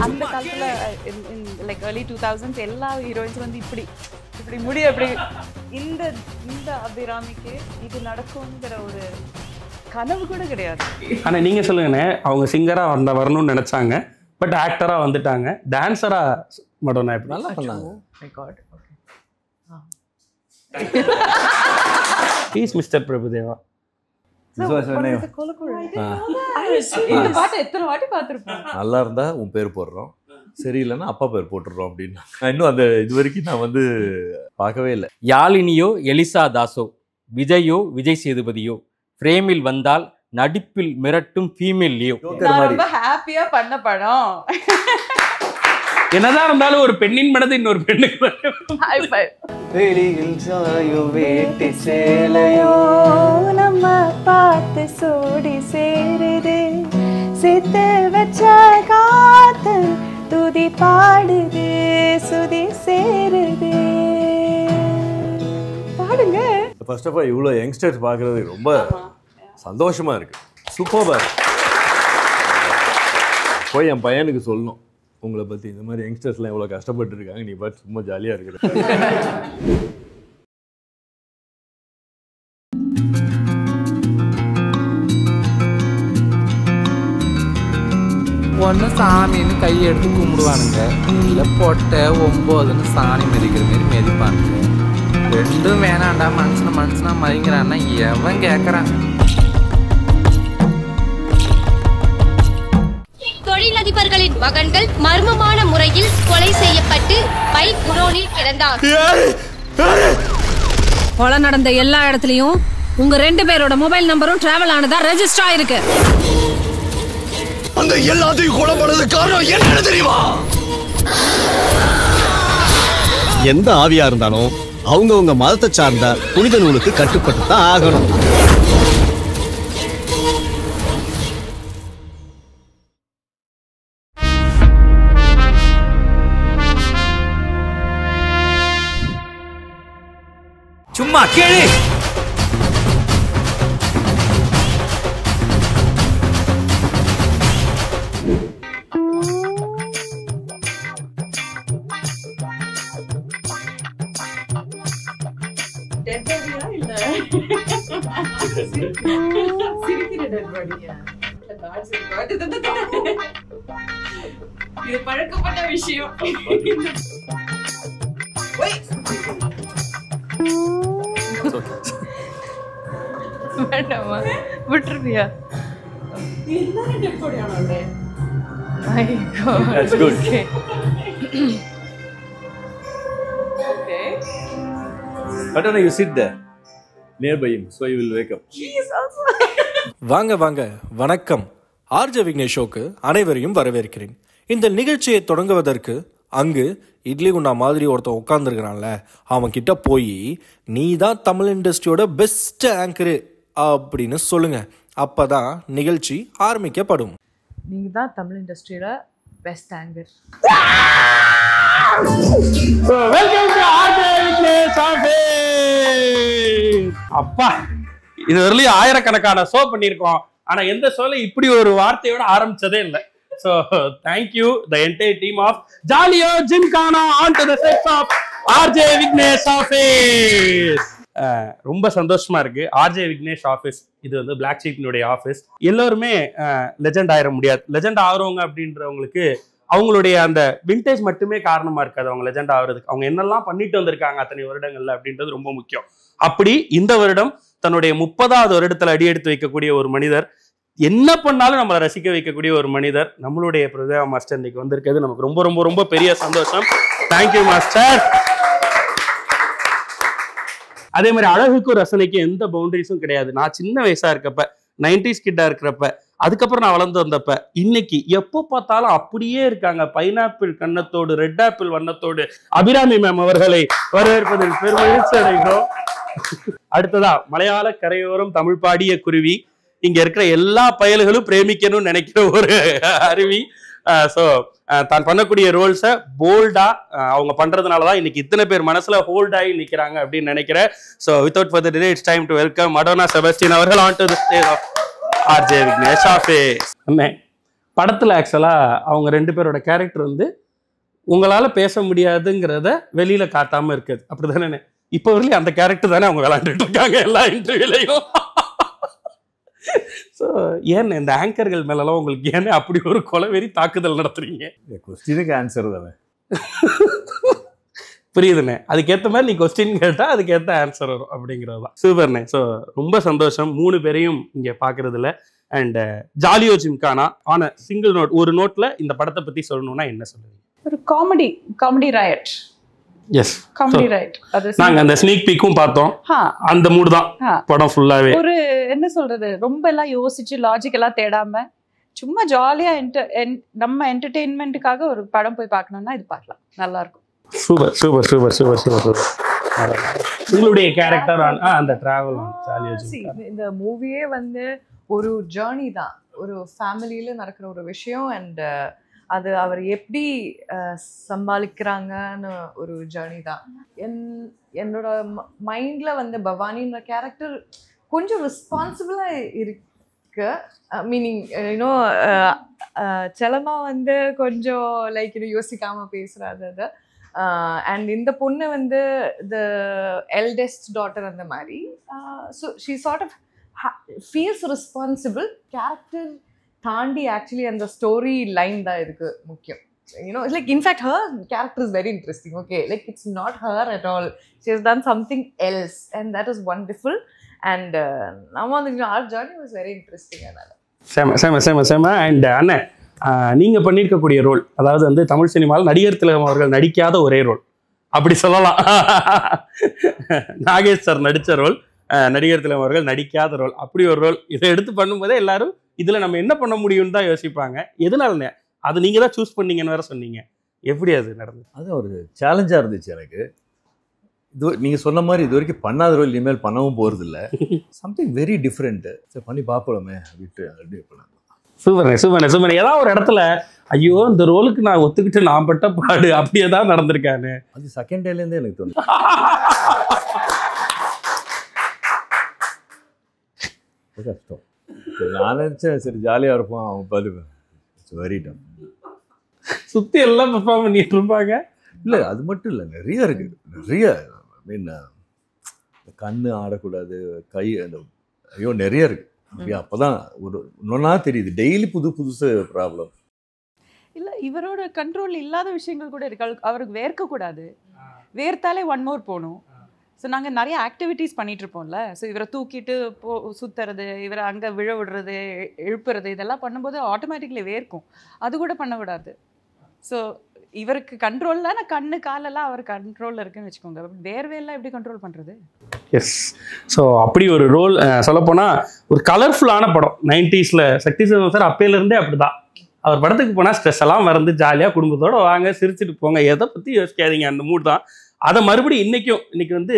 அந்த காலத்துல like early 2000s எல்லா ஹீரோயின்ஸ் வந்து இப்படி இப்படி முடி அப்படி இந்த இந்த அபிராமிக்கு இது நடக்கும்ங்கிற ஒரு கனவு கூட கிடையாது. ஆனா நீங்க சொல்லுங்கண்ணே, அவங்க சிங்கரா வரணும்னு நினைச்சாங்க, பட் ஆக்டரா வந்துட்டாங்க. டான்சரா மடோனா எப்படி நல்லா பண்ணாங்க. My god. Please mister Prabhudeva. நல்லா இருந்தா உன் பேர் போடுறோம், சரியில்லைன்னா அப்பா பேர் போட்டுடுறோம் அப்படின்னு. இன்னும் அந்த இது வரைக்கும் நான் வந்து பார்க்கவே இல்லை. யாழினியோ எலிசா தாஸோ, விஜயோ விஜய் சேதுபதியோ பிரேமில் வந்தால் நடிப்பில் மிரட்டும் ஃபீமேல் லியோ. நான் ரொம்ப ஹாப்பியா பண்ண படம். என்னதான் இருந்தாலும் ஒரு பெண்ணின் மனது இன்னொரு பெண்ணுக்கு வெளியில் சாயோ வேட்டி சேலையோ நம்ம பார்த்து சோடி சேருது, சித்து வச்ச காத்து துதி பாடுது, சுதி சேருது. பாடுங்க. ஃபர்ஸ்ட் ஆஃப் ஆல் இவ்வளோ யங்ஸ்டர்ஸ் பார்க்குறது ரொம்ப சந்தோஷமா இருக்கு, சூப்பராக இருக்கு. போய் என் பையனுக்கு சொல்லணும் உங்களை பற்றி, இந்த மாதிரி யங்ஸ்டர்ஸ்லாம் எவ்வளோ கஷ்டப்பட்டு இருக்காங்க, நீ பார்த்து சும்மா ஜாலியாக இருக்கிற. ஒன்று சாமின்னு கையை எடுத்து கும்பிடுவானுங்க, இல்லை பொட்டை 9ன்னு சாணி மிதிக்கிற மாரி மிதிப்பானுங்க. ரெண்டும் வேணாண்டா, மனுஷனா மதிங்கிறான்னா எவன் கேட்குறான்? தொழிலதிபர்களின் மகன்கள் மர்மமான முறையில் கொலை செய்யப்பட்டு பைக் குடோனில் கிடந்தார். கொலை நடந்த எல்லா இடத்துலயும் உங்க 2 பேரோட மொபைல் நம்பரும் டிராவல் ஆனதா ரெஜிஸ்டர் ஆயிருக்கு. அந்த எல்லாத்தையும் கொலை பண்ணது காரணம் என்னன்னு தெரியுமா? எந்த ஆவியா இருந்தாலும் அவங்க மதத்தை சார்ந்த புனித நூலுக்கு கட்டுப்பட்டு தான் ஆகணும். சும்மா கேளு. இது பழக்கப்பட்ட விஷயம். வேண்டாமா விட்டுருவியா? That's good. But you sit there nearby him, so you will wake up. வாங்க வாங்க, வணக்கம். ஆர்ஜே விக்னேஷ் ஷோக்கு அனைவரையும் வரவேற்கிறேன். இந்த நிகழ்ச்சியை தொடங்குவதற்கு அங்கு இட்லி குண்டா மாதிரி ஒருத்தன் உட்கார்ந்துருக்கிறான்ல, அவன் கிட்ட போய் நீ தான் தமிழ் இண்டஸ்ட்ரியோட பெஸ்ட் ஆங்கரு அப்படின்னு சொல்லுங்க. அப்பதான் நிகழ்ச்சி ஆரம்பிக்கப்படும். நீங்க தான் தமிழ் இண்டஸ்ட்ரியோட பெஸ்ட் ஆங்கர். அப்பா, இது வரலையும் ஆயிரக்கணக்கான ஷோ பண்ணியிருக்கோம், ஆனா எந்த ஷோல இப்படி ஒரு வார்த்தையோட ஆரம்பிச்சதே இல்லை. So thank you the entire team of Jalio Gymkhana on to the set of RJ Vignesh Office. ரொம்ப சந்தோஷமா இருக்கு. ஆர்ஜே விக்னேஷ் ஆஃபீஸ் இது வந்து பிளாக் ஷீப்னுடைய ஆஃபீஸ். எல்லோருமே லெஜெண்ட் ஆயிட முடியாது. லெஜெண்ட் ஆகிறவங்க அப்படின்றவங்களுக்கு அவங்களுடைய அந்த விண்டேஜ் மட்டுமே காரணமா இருக்காது அவங்க லெஜெண்ட் ஆகிறதுக்கு. அவங்க என்னெல்லாம் பண்ணிட்டு வந்திருக்காங்க அத்தனை வருடங்கள்ல அப்படின்றது ரொம்ப முக்கியம். அப்படி இந்த வருடம் தன்னுடைய 30வது வருடத்துல அடியெடுத்து வைக்கக்கூடிய ஒரு மனிதர், என்ன பண்ணாலும் நம்மளை ரசிக்க வைக்கக்கூடிய ஒரு மனிதர், நம்மளுடைய பிரபுதேவா மாஸ்டர் இன்னைக்கு வந்திருக்கிறது நமக்கு ரொம்ப ரொம்ப ரொம்ப பெரிய சந்தோஷம். Thank you master. அதே மாதிரி அழகுக்கும் ரசனைக்கும் எந்த பவுண்டரிஸும் கிடையாது. நான் சின்ன வயசா இருக்கப்ப, 90s கிட்டா இருக்கிறப்ப, அதுக்கப்புறம் நான் வளர்ந்து வந்தப்ப, இன்னைக்கு எப்போ பார்த்தாலும் அப்படியே இருக்காங்க. பைனாப்பிள் கன்னத்தோடு ரெட் ஆப்பிள் வண்ணத்தோடு அபிராமி மேம் அவர்களை வரவேற்பதில் பெருமகிழ்ச்சி அடைகிறோம். அடுத்ததா மலையாள கரையோரம் தமிழ் பாடிய குருவி, இங்க இருக்கிற எல்லா பயல்களும் பிரேமிக்கணும்னு நினைக்கிற ஒரு அருவி. ஸோ தான் பண்ணக்கூடிய ரோல்ஸை போல்டா அவங்க பண்றதுனாலதான் இன்னைக்கு இத்தனை பேர் மனசுல ஹோல்ட் ஆகி நிக்கிறாங்க அப்படின்னு நினைக்கிறேன். So without further delay it's time to welcome Madonna Sebastian அவர்கள் on to the stage of RJ Vignesh office. அண்ணே, படத்தில் ஆக்சுவலாக அவங்க 2 பேரோட கேரக்டர் வந்து உங்களால் பேச முடியாதுங்கிறத வெளியில் காட்டாமல் இருக்குது. அப்படி தானே இப்போ வரலையும் அந்த கேரக்டர் தானே அவங்க விளாண்டுட்டு இருக்காங்க எல்லா இன்டர்வியூலையும். ஸோ ஏன்னு இந்த ஆங்கர்கள் மேலெல்லாம் உங்களுக்கு ஏன்னு அப்படி ஒரு கொலவெறி தாக்குதல் நடத்துறீங்க? கொஸ்டினுக்கு ஆன்சர் தானே. புரியுதுண்ணே. அதுக்கேற்ற மாதிரி நீ கொஸ்டின் கேட்டால் அதுக்கேற்ற ஆன்சர் வரும் அப்படிங்கிறது தான். சூப்பர்ண்ணே. ஸோ ரொம்ப சந்தோஷம் 3 பேரையும் இங்கே பார்க்குறதுல. அண்ட் ஜாலியோ ஜிம்கானா ஆன சிங்கிள் நோட், ஒரு நோட்டில் இந்த படத்தை பற்றி சொல்லணும்னா என்ன சொல்லுவீங்க? ஒரு comedy riot. Yes, comedy riot. அது நாங்க அந்த ஸ்னீக் பீக்கும் பார்த்தோம். அந்த மூடு தான் படம் ஃபுல்லாவே. ஒரு என்ன சொல்றது, ரொம்ப எல்லாம் யோசிச்சு லாஜிக் எல்லாம் தேடாம சும்மா ஜாலியா நம்ம என்டர்டெயின்மெண்ட்டுக்காக ஒரு படம் போய் பார்க்கணும்னா இது பார்க்கலாம், நல்லா இருக்கும். Super super super super super. உங்களுடைய கேரக்டர் அந்த டிராவல் இந்த மூவியே வந்து ஒரு ஜேர்னி தான், ஒரு ஃபேமிலியில நடக்கிற ஒரு விஷயம். அண்ட் அது அவர் எப்படி சமாளிக்கிறாங்கன்னு ஒரு ஜேர்னி தான். என்னோட மைண்டில் வந்து பவானின்ற கேரக்டர் கொஞ்சம் ரெஸ்பான்சிபிளாக இருக்கு. மீனிங் யூனோ செலமா வந்து கொஞ்சம் லைக் யோசிக்காமல் பேசுகிறாது அது. அண்ட் இந்த பொண்ணு வந்து த எல்டெஸ்ட் டாட்டர் அந்த மாதிரி. So she sort of feels responsible. Character தாண்டி ஆக்சுவலி அந்த ஸ்டோரி லைன் தான் இதுக்கு முக்கியம். You know like in fact her character is very interesting. Okay, like it's not her at all. She has done something else and that is wonderful. And நம்ம வந்து our journey was very interesting. அதனால் செம செம செம செம. அண்ட் அண்ணன் நீங்கள் பண்ணியிருக்கக்கூடிய ரோல், அதாவது வந்து தமிழ் சினிமாவில் நடிகர் திலகம் அவர்கள் நடிக்காத ஒரே ரோல் அப்படி சொல்லலாம். நாகேஷ் சார் நடித்த ரோல், நடிகர் திலகம் அவர்கள் நடிக்காத ரோல், அப்படி ஒரு ரோல். இதை எடுத்து பண்ணும்போதே எல்லாரும் இதில் நம்ம என்ன பண்ண முடியும்னு தான் யோசிப்பாங்க. எதனாலண்ணே அது நீங்கள் தான் சூஸ் பண்ணீங்கன்னு வேற சொன்னீங்க. எப்படி அது நடந்தது? அது ஒரு சேலஞ்சாக இருந்துச்சு எனக்கு. இது நீங்கள் சொன்ன மாதிரி இது வரைக்கும் பண்ணாத ரோல் இனிமேல் பண்ணவும் போகிறது இல்லை. Something very different. சரி பண்ணி பார்ப்போமே அப்படின்ட்டு அப்படியே பண்ண. Super super super. ஏதாவது ஒரு இடத்துல ஐயோ இந்த ரோலுக்கு நான் ஒத்துக்கிட்டு நான் பட்ட பாடு அப்படியே தான் நடந்திருக்கானு அது செகண்ட் டேலேருந்தே எனக்கு தோணும். கஷ்டம். நான் நினச்சேன் சரி ஜாலியாக இருப்பான், அவன் பாரு வெரி டம். சுற்றி எல்லாம் பெர்ஃபார்ம் பண்ணிட்டு இருப்பாங்க. இல்லை அது மட்டும் இல்லை, நிறைய இருக்குது. நிறைய மீன் கண்ணு ஆடக்கூடாது, கை அந்த ஐயோ நிறைய இருக்குது. அப்போதான் ஒரு இன்னொன்னா தெரியுது. டெய்லி புதுசு ப்ராப்ளம். இல்லை இவரோட கண்ட்ரோல் இல்லாத விஷயங்கள் கூட இருக்கு. அவருக்கு வேர்க்கக்கூடாது, வேர்த்தாலே 1 மோர் போகணும். ஸோ நாங்கள் நிறைய ஆக்டிவிட்டீஸ் பண்ணிட்டு இருப்போம்ல. ஸோ இவரை தூக்கிட்டு சுற்றுறது, இவரை அங்கே விழ விடுறது, எழுப்புறது, இதெல்லாம் பண்ணும்போது ஆட்டோமேட்டிக்லி வேர்க்கும். அது கூட பண்ணக்கூடாது. ஸோ இவருக்கு கண்ட்ரோல் தான், கண்ணு காலெல்லாம் அவர் கண்ட்ரோலில் இருக்குன்னு வச்சுக்கோங்க. வேர்வையெல்லாம் எப்படி கண்ட்ரோல் பண்ணுறது? எஸ். ஸோ அப்படி ஒரு ரோல் சொல்லப்போனால் ஒரு கலர்ஃபுல்லான படம். 90s சக்தி சிவம் சார் அப்பையிலேருந்தே அப்படி தான். அவர் படத்துக்கு போனால் ஸ்ட்ரெஸ் எல்லாம் மறந்து ஜாலியாக குடும்பத்தோடு வாங்க, சிரிச்சுட்டு போங்க, எதை பற்றி யோசிக்காதீங்க, அந்த மூட் தான். அதை மறுபடியும் இன்னைக்கு வந்து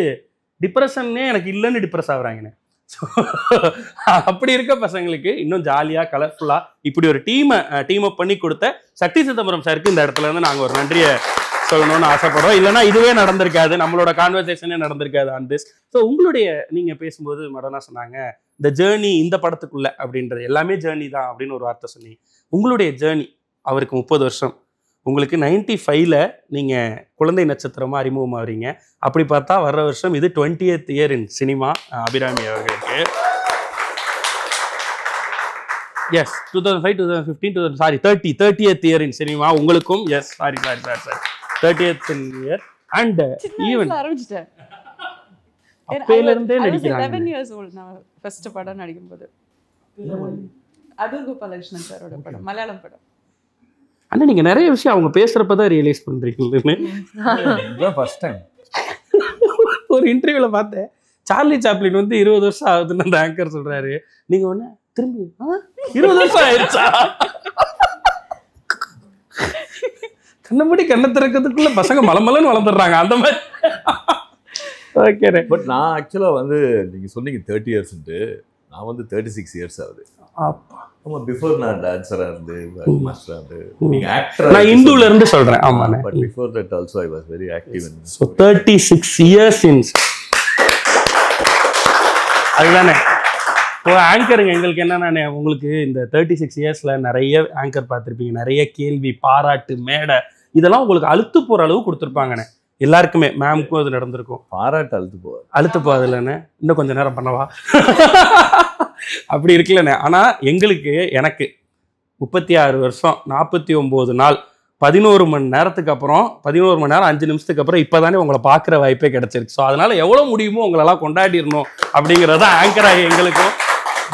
டிப்ரெஷன்னே எனக்கு இல்லைன்னு டிப்ரெஸ் ஆகுறாங்கண்ணே. ஸோ அப்படி இருக்க பசங்களுக்கு இன்னும் ஜாலியாக கலர்ஃபுல்லாக இப்படி ஒரு டீம் அப் பண்ணி கொடுத்த சக்தி சிதம்பரம் சாருக்கு இந்த இடத்துல இருந்து நாங்கள் ஒரு நன்றியை சொல்லணும்னு ஆசைப்படுறோம். இல்லைனா இதுவே நடந்திருக்காது, நம்மளோட கான்வர்சேஷனே நடந்திருக்காது ஆன் திஸ். ஸோ உங்களுடைய நீங்கள் பேசும்போது மடனா சொன்னாங்க இந்த ஜேர்னி இந்த படத்துக்குள்ள அப்படின்றது எல்லாமே ஜேர்னி தான் அப்படின்னு ஒரு வார்த்தை சொன்னீங்க. உங்களுடைய ஜேர்னி அவருக்கு 30 வருஷம், உங்களுக்கு 95ல் நீங்கள் குழந்தை நட்சத்திரமாக அறிமுகமாகறீங்க. அப்படி பார்த்தா வர்ற வருஷம் இது 20th year in cinema Abhirami அவர்களுக்கு. Yes 2005 2015 30th year in cinema உங்களுக்கும். Yes sorry 30th year. And even ஆரம்பிச்சிட்டேன் அப்பையிலிருந்தே நடிக்கிறாங்க. 11 years old நான் ஃபர்ஸ்ட் படம் நடிக்கும்போது. அதூர் கோபாலகிருஷ்ணன் சாரோட படம், மலையாளம் படம். ஆனால் நீங்கள் நிறைய விஷயம் அவங்க பேசுகிறப்ப தான் ரியலைஸ் பண்ணுறீங்கன்னு ஃபர்ஸ்ட் டைம் ஒரு இன்டர்வியூவில் பார்த்தேன். சார்லி சாப்ளின் வந்து 20 வருஷம் ஆகுதுன்னு அந்த ஆங்கர் சொல்கிறாரு. நீங்கள் ஒன்று திரும்பி 20 வருஷம் ஆயிடுச்சா? கண்ணபடி கண்ணை திறக்கிறதுக்குள்ள பசங்க மலமலன்னு வளர்ந்துடுறாங்க அந்த மாதிரி. ஓகே. பட் நான் ஆக்சுவலாக வந்து நீங்கள் சொன்னீங்க 30 இயர்ஸ்ன்ட்டு, நான் வந்து 36 இயர்ஸ் ஆகுது. ஆமாம், பிஃபோர் நான் டான்ஸராக இருந்து மாஸ்டராக இருந்து நீங்கள் ஆக்டர், நான் இந்துல இருந்து சொல்கிறேன். ஆமாம், but before that also I was very active in. So 36 years இன் அதுதானே இப்போ ஆங்கருங்க எங்களுக்கு என்னென்ன, உங்களுக்கு இந்த 36 இயர்ஸில் நிறைய ஆங்கர் பார்த்துருப்பீங்க, நிறைய கேள்வி, பாராட்டு, மேடை, இதெல்லாம் உங்களுக்கு அழுத்து போகிற அளவு கொடுத்துருப்பாங்கண்ணே. எல்லாருக்குமே, மேம்க்கும் அது நடந்திருக்கும். பாராட்டு அழுத்து போகாதுல்லண்ணே, இன்னும் கொஞ்சம் நேரம் பண்ணவா அப்படி இருக்குல்லண்ணே. ஆனால் எங்களுக்கு, எனக்கு 36 வருஷம் 49 நாள் 11 மணி நேரத்துக்கு அப்புறம், 11 மணி நேரம் 5 நிமிஷத்துக்கு அப்புறம் இப்போ தானே உங்களை பார்க்குற வாய்ப்பே கிடச்சிருக்கு. ஸோ அதனால் எவ்வளோ முடியுமோ உங்களெல்லாம் கொண்டாடிடணும் அப்படிங்கிறத ஆங்கராக எங்களுக்கும்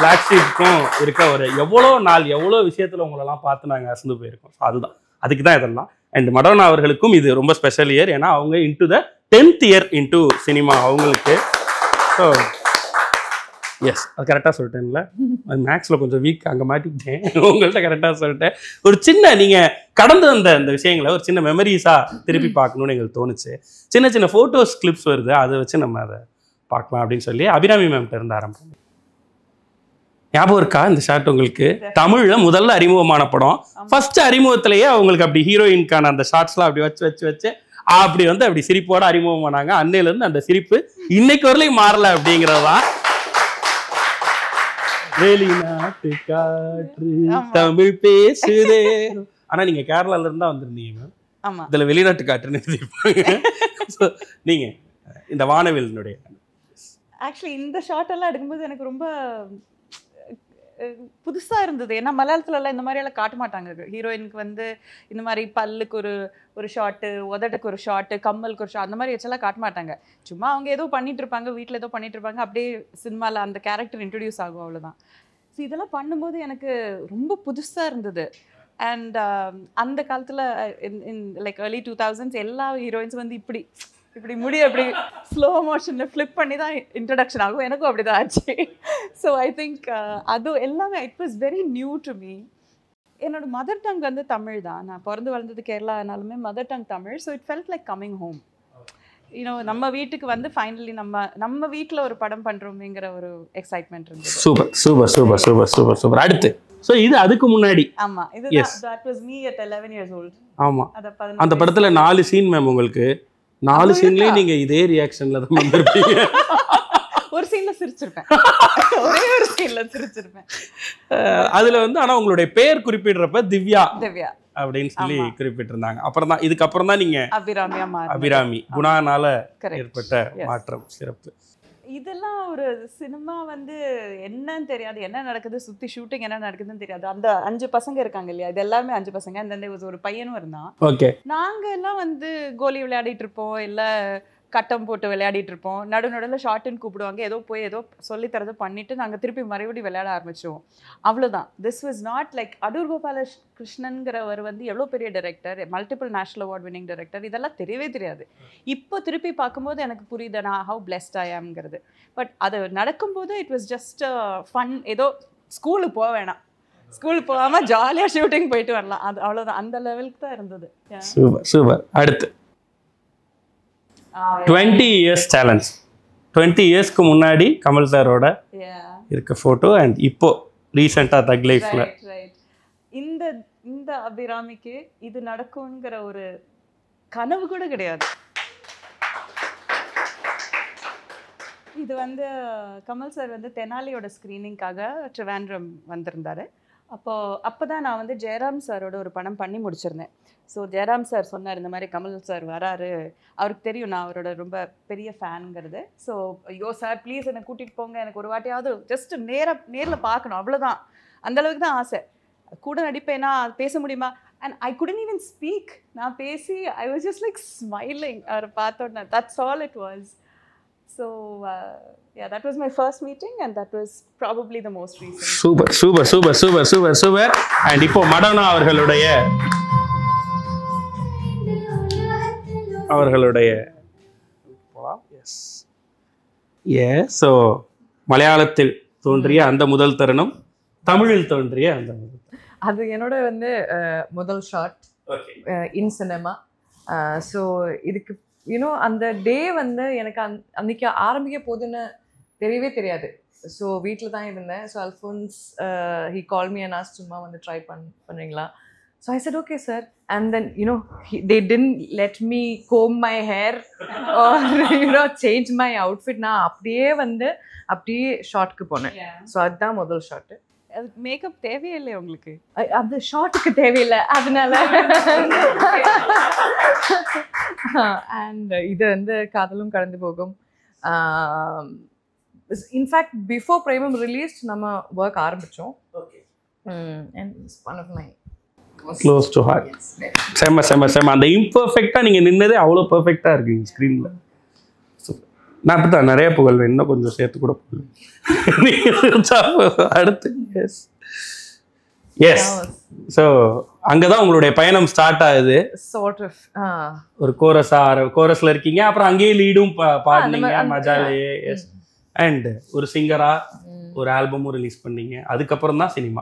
பிளாக் ஷீப்புக்கும் இருக்க ஒரு எவ்வளோ நாள் எவ்வளோ விஷயத்தில் உங்களெல்லாம் பார்த்து நாங்கள் அசந்து போயிருக்கோம். ஸோ அதுதான், அதுக்கு தான் இதெல்லாம். அண்ட் மடோனா அவர்களுக்கும் இது ரொம்ப ஸ்பெஷல் இயர். ஏன்னா அவங்க into the 10th year into cinema அவங்களுக்கு. ஸோ எஸ், அது கரெக்டாக சொல்லிட்டேன்ல. அது மேக்ஸில் கொஞ்சம் வீக், அங்கே மாட்டிக்கிட்டேன். உங்கள்கிட்ட கரெக்டாக சொல்லிட்டேன். ஒரு சின்ன நீங்கள் கடந்து வந்த அந்த விஷயங்களை ஒரு சின்ன மெமரிஸாக திருப்பி பார்க்கணுன்னு எங்களுக்கு தோணுச்சு. சின்ன சின்ன ஃபோட்டோஸ் கிளிப்ஸ் வருது, அதை வச்சு நம்ம அதை பார்க்கலாம் அப்படின்னு சொல்லி அபிராமி மேம்கிட்ட இருந்து ஆரம்பம். ஞாபகம் இருக்கா இந்த ஷாட் உங்களுக்கு? தமிழ்ல முதல்ல அறிமுகமான படம். ஃபர்ஸ்ட் அறிமுகத்திலேயே அவங்களுக்கு அப்படி ஹீரோயின்கான அந்த ஷார்ட்ஸ்லாம் அப்படி வச்சு அப்படி வந்து அப்படி சிரிப்போட அறிமுகமானாங்க. அன்னையில இருந்து அந்த சிரிப்பு இன்னைக்கு வரலையும் மாறல அப்படிங்கிறதுதான். வெளிநாட்டு காற்று தமிழ் பேசுதே. ஆனா நீங்க கேரளால இருந்தா வந்திருந்தீங்க மேம். இதுல வெளிநாட்டு காற்றுன்னு எழுதிருப்பாங்க. நீங்க இந்த வானவில்னுடைய ஆக்சுவலி இந்த ஷார்ட் எல்லாம் எடுக்கும்போது எனக்கு ரொம்ப புதுசாக இருந்தது. ஏன்னா மலையாளத்துலலாம் இந்த மாதிரியெல்லாம் காட்ட மாட்டாங்க. ஹீரோயினுக்கு வந்து இந்த மாதிரி பல்லுக்கு ஒரு ஷார்ட்டு, உதட்டுக்கு ஒரு ஷார்ட்டு, கம்மலுக்கு ஒரு ஷார்ட், அந்த மாதிரி வச்செல்லாம் காட்ட மாட்டாங்க. சும்மா அவங்க ஏதோ பண்ணிட்டு இருப்பாங்க, வீட்டில் ஏதோ பண்ணிட்டு இருப்பாங்க, அப்படியே சினிமாவில் அந்த கேரக்டர் இன்ட்ரடியூஸ் ஆகும், அவ்வளோதான். ஸோ இதெல்லாம் பண்ணும்போது எனக்கு ரொம்ப புதுசாக இருந்தது. அண்ட் அந்த காலத்தில் லைக் early 2000s எல்லா ஹீரோயின்ஸ் வந்து இப்படி முடியும், அப்படி ஸ்லோ மோஷனில் ஃப்ளிப் பண்ணி தான் இன்ட்ரடக்ஷன் ஆகும். எனக்கும் அப்படி தான் ஆச்சு. ஸோ ஐ திங்க் அது எல்லாமே it was very new to me. என்னோட மதர் டங் வந்து தமிழ் தான். நான் பிறந்து வளர்ந்தது கேரளானாலுமே மதர் டங் தமிழ். So it felt like coming home. You know நம்ம வீட்டுக்கு வந்து ஃபைனலி நம்ம வீட்டில் ஒரு படம் பண்ணுறோமேங்கிற ஒரு எக்ஸைட்மெண்ட் இருந்தது. Super super super super super super. அடுத்து ஸோ இது அதுக்கு முன்னாடி. ஆமா, இது that was me at 11 years old. ஆமா, அந்த படத்துல 4 சீன் மேம். உங்களுக்கு 4 சீன்லயே நீங்க இதே ரியாக்ஷன்ல தான் வந்திருப்பீங்க. ஒரு சீன்ல சிரிச்சிருப்பேன், ஒரே ஒரு சீன்ல சிரிச்சிருப்பேன். அதுல வந்து ஆனா உங்களுடைய பேர் குறிப்பிடுறப்ப திவ்யா அப்படின்னு சொல்லி குறிப்பிட்டிருந்தாங்க. அப்புறம் தான் இதுக்கப்புறம் தான் நீங்க அபிராமி குணானால ஏற்பட்ட மாற்றம் சிறப்பு. இதெல்லாம் ஒரு சினிமா வந்து என்னன்னு தெரியாது, என்ன நடக்குது, சுத்தி ஷூட்டிங் என்ன நடக்குதுன்னு தெரியாது. அந்த 5 பசங்க இருக்காங்க இல்லையா, இது எல்லாமே 5 பசங்க. அந்த ஒரு பையனும் இருந்தான். நாங்க எல்லாம் வந்து கோலி விளையாடிட்டு இருப்போம், இல்ல கட்டம் போட்டு விளையாடிட்டு இருப்போம். நடுநடுவில் ஷார்ட்னு கூப்பிடுவாங்க, ஏதோ போய் ஏதோ சொல்லி தரது பண்ணிட்டு நாங்கள் திருப்பி மறுபடியும் விளையாட ஆரம்பிச்சிடுவோம், அவ்வளோதான். This was not like Adoor Gopala கிருஷ்ணன்கிறவர் வந்து எவ்வளோ பெரிய director, multiple national award winning director, இதெல்லாம் தெரியவே தெரியாது. இப்போ திருப்பி பார்க்கும்போது எனக்கு புரியுது நான் ஹவு பிளெஸ்ட் ஐ ஆம்ங்கிறது. பட் அது நடக்கும்போது இட் வாஸ் ஜஸ்ட் ஃபன். ஏதோ ஸ்கூலுக்கு போக வேணாம், ஸ்கூலுக்கு போகாமல் ஜாலியாக ஷூட்டிங் போயிட்டு வரலாம், அது அவ்வளோதான். அந்த லெவலுக்கு தான் இருந்தது. Super super. அடுத்து 20 இயர்ஸ் சேலஞ்ச். 20 இயர்ஸ்க்கு முன்னாடி கமல் சாரோட இருக்க ஃபோட்டோ அண்ட் இப்போ ரீசெண்டாக தக் லைஃப்ல. இந்த அபிராமிக்கு இது நடக்குங்கிற ஒரு கனவு கூட கிடையாது. இது வந்து கமல் சார் வந்து தெனாலியோட ஸ்க்ரீனிங்காக ட்ரிவாண்ட்ரம் வந்திருந்தாரு. அப்போ தான் நான் வந்து ஜெயராம் சாரோட ஒரு படம் பண்ணி முடிச்சிருந்தேன். ஸோ ஜெயராம் சார் சொன்னார், இந்த மாதிரி கமல் சார் வராரு, அவருக்கு தெரியும் நான் அவரோட ரொம்ப பெரிய ஃபேனுங்கிறது. ஸோ ஐயோ சார் ப்ளீஸ் என்னை கூட்டிகிட்டு போங்க, எனக்கு ஒரு வாட்டியாவது ஜஸ்ட் நேரில் பார்க்கணும், அவ்வளோதான். அந்தளவுக்கு தான் ஆசை. கூட நடிப்பேனா, பேச முடியுமா, and I couldn't even speak. நான் பேசி I was just like smiling அவரை பார்த்தோன்னே. That's all it was. So yeah, that was my first meeting and that was probably the most recent. Super super super super super super. And இப்போ Madonna அவர்களுடைய yes so மலையாளத்தில் தோன்றிய அந்த முதல் தருணம், தமிழில் தோன்றிய அந்த அது என்னோட வந்து முதல் ஷாட் இன் சினிமா. ஸோ இதுக்கு யூனோ அந்த டே வந்து எனக்கு அன்றைக்கி ஆரம்பிக்க போகுதுன்னு தெரியவே தெரியாது. ஸோ வீட்டில் தான் இருந்தேன். So Alphonse he call me and asked சும்மா வந்து ட்ரை பண்ணுறீங்களா. So I said, okay, sir. And then, they didn't let me comb my hair or, change my outfit. நான் அப்படியே ஷார்ட்க்கு போனேன். ஸோ அதுதான் முதல் ஷார்ட். அது மேக்கப் தேவையே இல்லை உங்களுக்கு? அது ஷார்ட்டுக்கு தேவையில்லை, அதனால. அண்ட் இது காதலும் கடந்து போகும். இன்ஃபேக்ட் பிஃபோர் பிரேமம் ரிலீஸ் நம்ம ஒர்க் ஆரம்பித்தோம். And it's one of my close to heart. செம்ம அந்த இம்பர்ஃபெக்டாக நீங்கள் நின்னதே அவ்வளோ பர்ஃபெக்டாக இருக்குங்க ஸ்க்ரீனில். நான் அப்படி தான் நிறைய புகழ்வேன், இன்னும் கொஞ்சம் சேர்த்து கூட புகழ்வேன். அடுத்து எஸ் ஸோ அங்கே தான் உங்களுடைய பயணம் ஸ்டார்ட் ஆகுது. ஒரு கோரஸில் இருக்கீங்க, அப்புறம் அங்கேயே லீடும் பாடுனீங்க மஜாலே. எஸ் அண்ட் ஒரு சிங்கரா ஒரு ஆல்பமும் ரிலீஸ் பண்ணீங்க. அதுக்கப்புறம் தான் சினிமா.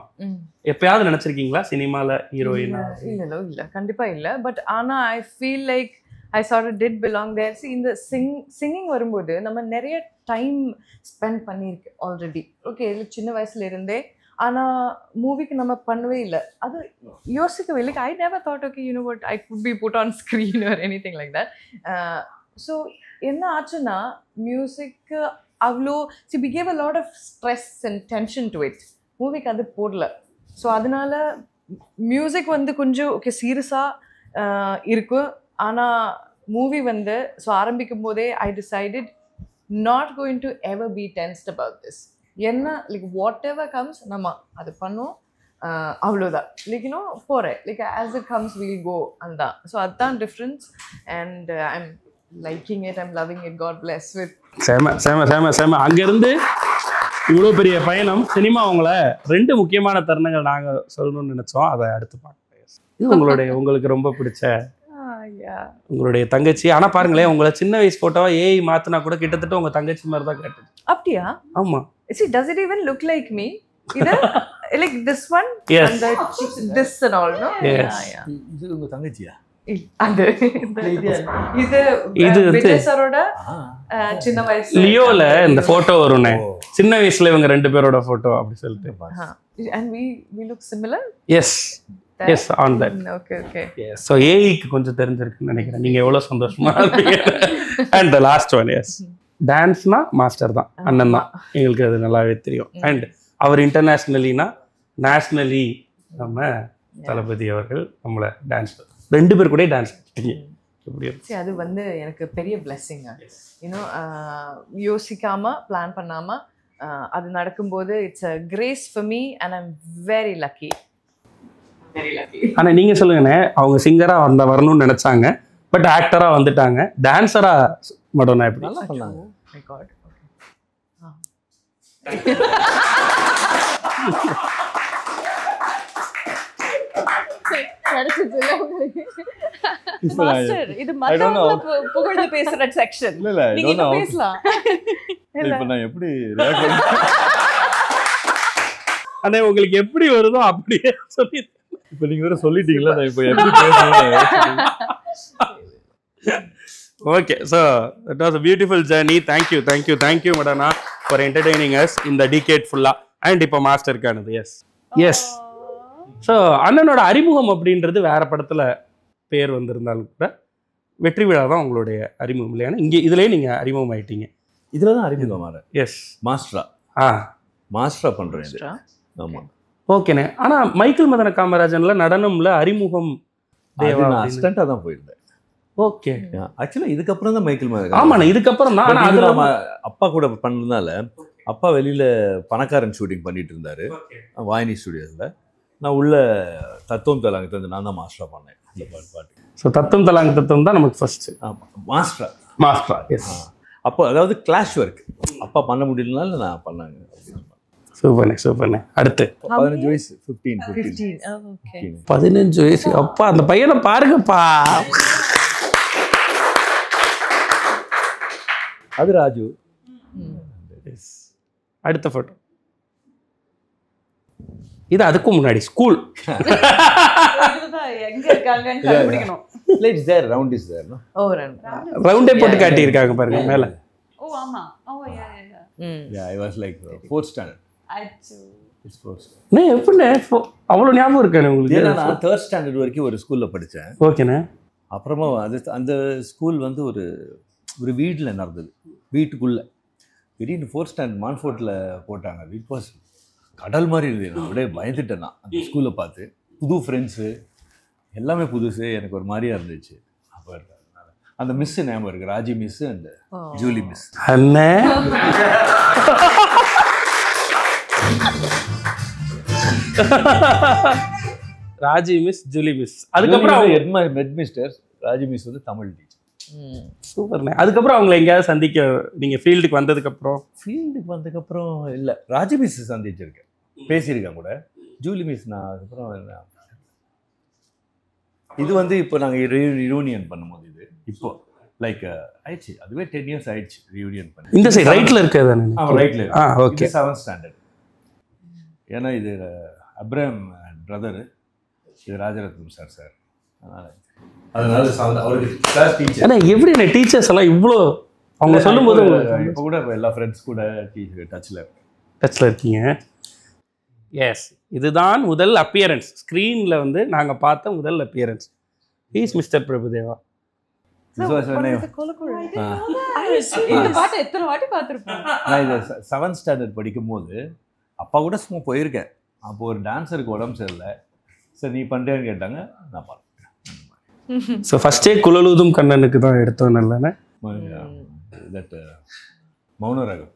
எப்பயாவது நினைச்சிருக்கீங்களா சினிமால ஹீரோயினா? இல்ல கண்டிப்பா இல்ல. பட் ஆனா I feel like I sort did belong there. இந்த சிங்கிங் வரும்போது நம்ம நிறைய டைம் ஸ்பெண்ட் பண்ணியிருக்கு ஆல்ரெடி. ஓகே, சின்ன வயசுல இருந்தே. ஆனா மூவிக்கு நம்ம பண்ணவே இல்லை, அது யோசிக்கவே இல்லை. I never thought okay what I could be put on screen or anything like that. So என்ன ஆச்சுன்னா மியூசிக்கு அவ்வளோ we gave a lot of stress and tension to it. மூவிக்கு அது போடல. ஸோ அதனால மியூசிக் கொஞ்சம் ஓகே சீரியஸாக இருக்கும். ஆனால் மூவி ஸோ ஆரம்பிக்கும் போதே I decided not going to ever be tensed about this. என்ன லைக் வாட் எவர் கம்ஸ் நம்ம அது பண்ணுவோம், அவ்வளோதான். லைக் போகிறேன் like as it comes will go, அதுதான். ஸோ அதுதான் difference. And I'm liking it, I'm loving it, God bless with. சேம அங்கிருந்து இவ்வளோ பெரிய பயணம். சினிமா உங்களை 2 முக்கியமான தருணங்கள் நாங்கள் சொல்லணும்னு நினைச்சோம், அதை அடுத்து பார்க்கலாம். இது உங்களுக்கு ரொம்ப பிடிச்ச உங்களுடைய தங்கச்சி. ஆனா பாருங்களேன், உங்களை சின்ன வயசு போட்டோவா ஏஐ மாத்தினா கூட கிட்டத்தட்ட உங்க தங்கச்சி மாதிரி தான் கேட்டது. அப்படியா? ஆமா. See, does it even look like me? Like this one? Yes. And this and all, no? Yes. Yeah. இது உங்க தங்கச்சியா? இது விஜய் சாரோட சின்ன வயசுல லியோல இந்த போட்டோ வரும்னே, சின்ன வயசுல இவங்க 2 பேரோட போட்டோ அப்படி சொல்லிட்டு. and we look similar. Yes on that. Okay yes. so ஏஐக்கு கொஞ்சம் தெரிஞ்சிருக்குன்னு நினைக்கிறேன். நீங்க எவ்வளவு சந்தோஷமா இருக்கீங்க. and the last one yes டான்ஸ்னா மாஸ்டர் தான், அண்ணன் தான், எங்களுக்கு அது நல்லாவே தெரியும். அண்ட் அவர் இன்டர்நேஷ்னலினா நேஷ்னலி நம்ம தளபதி அவர்கள் நம்மளை டான்ஸ் 2 பேர் கூட டான்ஸ் அது எனக்கு பெரிய பிளெஸிங். யோசிக்காம பிளான் பண்ணாம அது நடக்கும்போது it's a grace for me and I am very lucky. ஆனா நீங்க சொல்லுங்கண்ணே, அவங்க சிங்கரா வரணும்னு நினைச்சாங்க, பட் ஆக்டரா வந்துட்டாங்க. டான்ஸரா மடோனா எப்படி நல்லா பண்ணாங்க? My God. இது மத்தவங்கள புகழ்ந்து பேசுற செக்ஷன். நீங்க இப்ப பேசலாம். இப்ப நான் எப்படி ரியாக்ட் பண்ண? அண்ணே உங்களுக்கு எப்படி வருதோ அப்படியே சொல்லி. இப்ப நீங்க வேற சொல்லிட்டீங்களா, நான் இப்ப எப்படி பேசணும்? Okay, so that was a beautiful journey. Thank you Madonna for entertaining us in the decade fulla. And இப்போ மாஸ்டருக்கானது. yes ஸோ அண்ணனோட அறிமுகம் அப்படின்றது வேற படத்துல பேர் வந்திருந்தாலும் கூட வெற்றி விழா தான் உங்களுடைய அறிமுகம் இல்லையா? இங்கே இதுலயே நீங்க அறிமுகம் ஆயிட்டீங்க. இதுல தான் அறிமுகம் ஆற. எஸ் மாஸ்டரா பண்றேன். ஆமா ஓகேண்ணே. ஆனா மைக்கேல் மதன காமராஜன்ல நடனம்ல அறிமுகம் அசிஸ்டண்டா தான் போயிருந்தேன். ஓகே ஆக்சுவலா இதுக்கப்புறம் தான் மைக்கேல் மதன. ஆமாண்ணே, இதுக்கப்புறம் தான். ஆனா அது அப்பா கூட பண்ணதுனால அப்பா வெளியில பணக்காரன் ஷூட்டிங் பண்ணிட்டு இருந்தாரு வாயினி ஸ்டுடியோஸ்ல. நான் உள்ள தத்துவம் தலாங்க தந்து நான் தான் மாஸ்டரா பண்ணேன் இந்த பாட்டு. ஸோ தத்துவம் தலாங்க தத்துவம் தான் நமக்கு ஃபர்ஸ்ட். மாஸ்டரா எஸ். அப்போ அதாவது கிளாஷ் ஒர்க் அப்பா பண்ண முடியலனால நான் பண்ணாங்க. சூப்பர்ண்ணே. அடுத்து 15 வயசு 15 வயசு. அப்பா அந்த பையனை பாருங்கப்பா. அது ராஜு. அடுத்த போட்டோ இது அதுக்கும் முன்னாடி ஸ்கூல். எங்க இருக்காங்கன்னு கண்டுபிடிக்கணும். Lights there round is there no. ரவுண்டே போட்டு காட்டி இருக்காங்க பாருங்க மேல. ஓ ஆமா. Oh yeah I was like 4th standard. எப்படிண்ணே அவ்வளோ ஞாபகம் இருக்கானே உங்களுக்கு? ஏன்னா நான் 3rd ஸ்டாண்டர்ட் வரைக்கும் ஒரு ஸ்கூலில் படித்தேன். ஓகேண்ணே. அப்புறமா அந்த ஸ்கூல் வந்து ஒரு வீட்டில் நடந்தது, வீட்டுக்குள்ளே. திடீர்னு 4th ஸ்டாண்டர்ட் மான்ஃபோர்ட்டில் போட்டாங்க. இட் வாஸ் கடல் மாதிரி இருந்தது. நான் அப்படியே பயந்துட்டேன். நான் அந்த ஸ்கூலை பார்த்து புது ஃப்ரெண்ட்ஸு எல்லாமே புதுசு, எனக்கு ஒரு மாதிரியாக இருந்துச்சு. அப்போ அந்த மிஸ்ஸு ஞாபகம் இருக்குது, Raji miss and Julie miss. அண்ணே ராஜி மிஸ், ஜூலி மிஸ். அதுக்கப்புறம் ஹெட் மிஸ்டர், ராஜி மிஸ் வந்து தமிழ் டீச்சர். சூப்பர்ண்ணே. அதுக்கப்புறம் அவங்களை எங்கேயாவது சந்திக்க நீங்கள் ஃபீல்டுக்கு வந்ததுக்கப்புறம்? இல்லை, ராஜி மிஸ் சந்திச்சிருக்கேன், பேசியிருக்கேன் கூட. ஜூலி மிஸ் நான் அதுக்கப்புறம் இது வந்து இப்போ நாங்கள் ரியூனியன் பண்ணும்போது இது இப்போ லைக் ஆயிடுச்சு, அதுவே 10 years ஆயிடுச்சு ரியூனியன் பண்ணி. இந்த சைடு ரைட்டில் இருக்கிறது ரைட்டில். ஓகே. 7th standard. ஏன்னா இது அப்ராம் பிரதரு, இது ராஜரத்னம் சார். அதனால அவருக்கு கிளாஸ் டீச்சர். ஆனால் எப்படி என்ன டீச்சர்ஸ் எல்லாம் இவ்வளோ அவங்க சொல்லும்போது இப்போ கூட எல்லா ஃப்ரெண்ட்ஸ் கூட டச்சில் இருக்கீங்க. எஸ், இதுதான் முதல் அப்பியரன்ஸ் ஸ்க்ரீனில் வந்து நாங்கள் பார்த்த முதல் அப்பியரன்ஸ். Is mister Prabhudeva. நான் இது 7th ஸ்டாண்டர்ட் படிக்கும் போது அப்பா கூட சும்மா போயிருக்கேன். அப்போ ஒரு டான்ஸருக்கு உடம்பு சரியில்லை, சரி நீ பண்ணுறேன்னு கேட்டாங்க, நான் பார்த்தேன். ஸோ ஃபஸ்ட்டே குழலூதும் கண்ணனுக்கு தான் எடுத்தோம். நல்லண்ணே. தட் மௌனராகம்.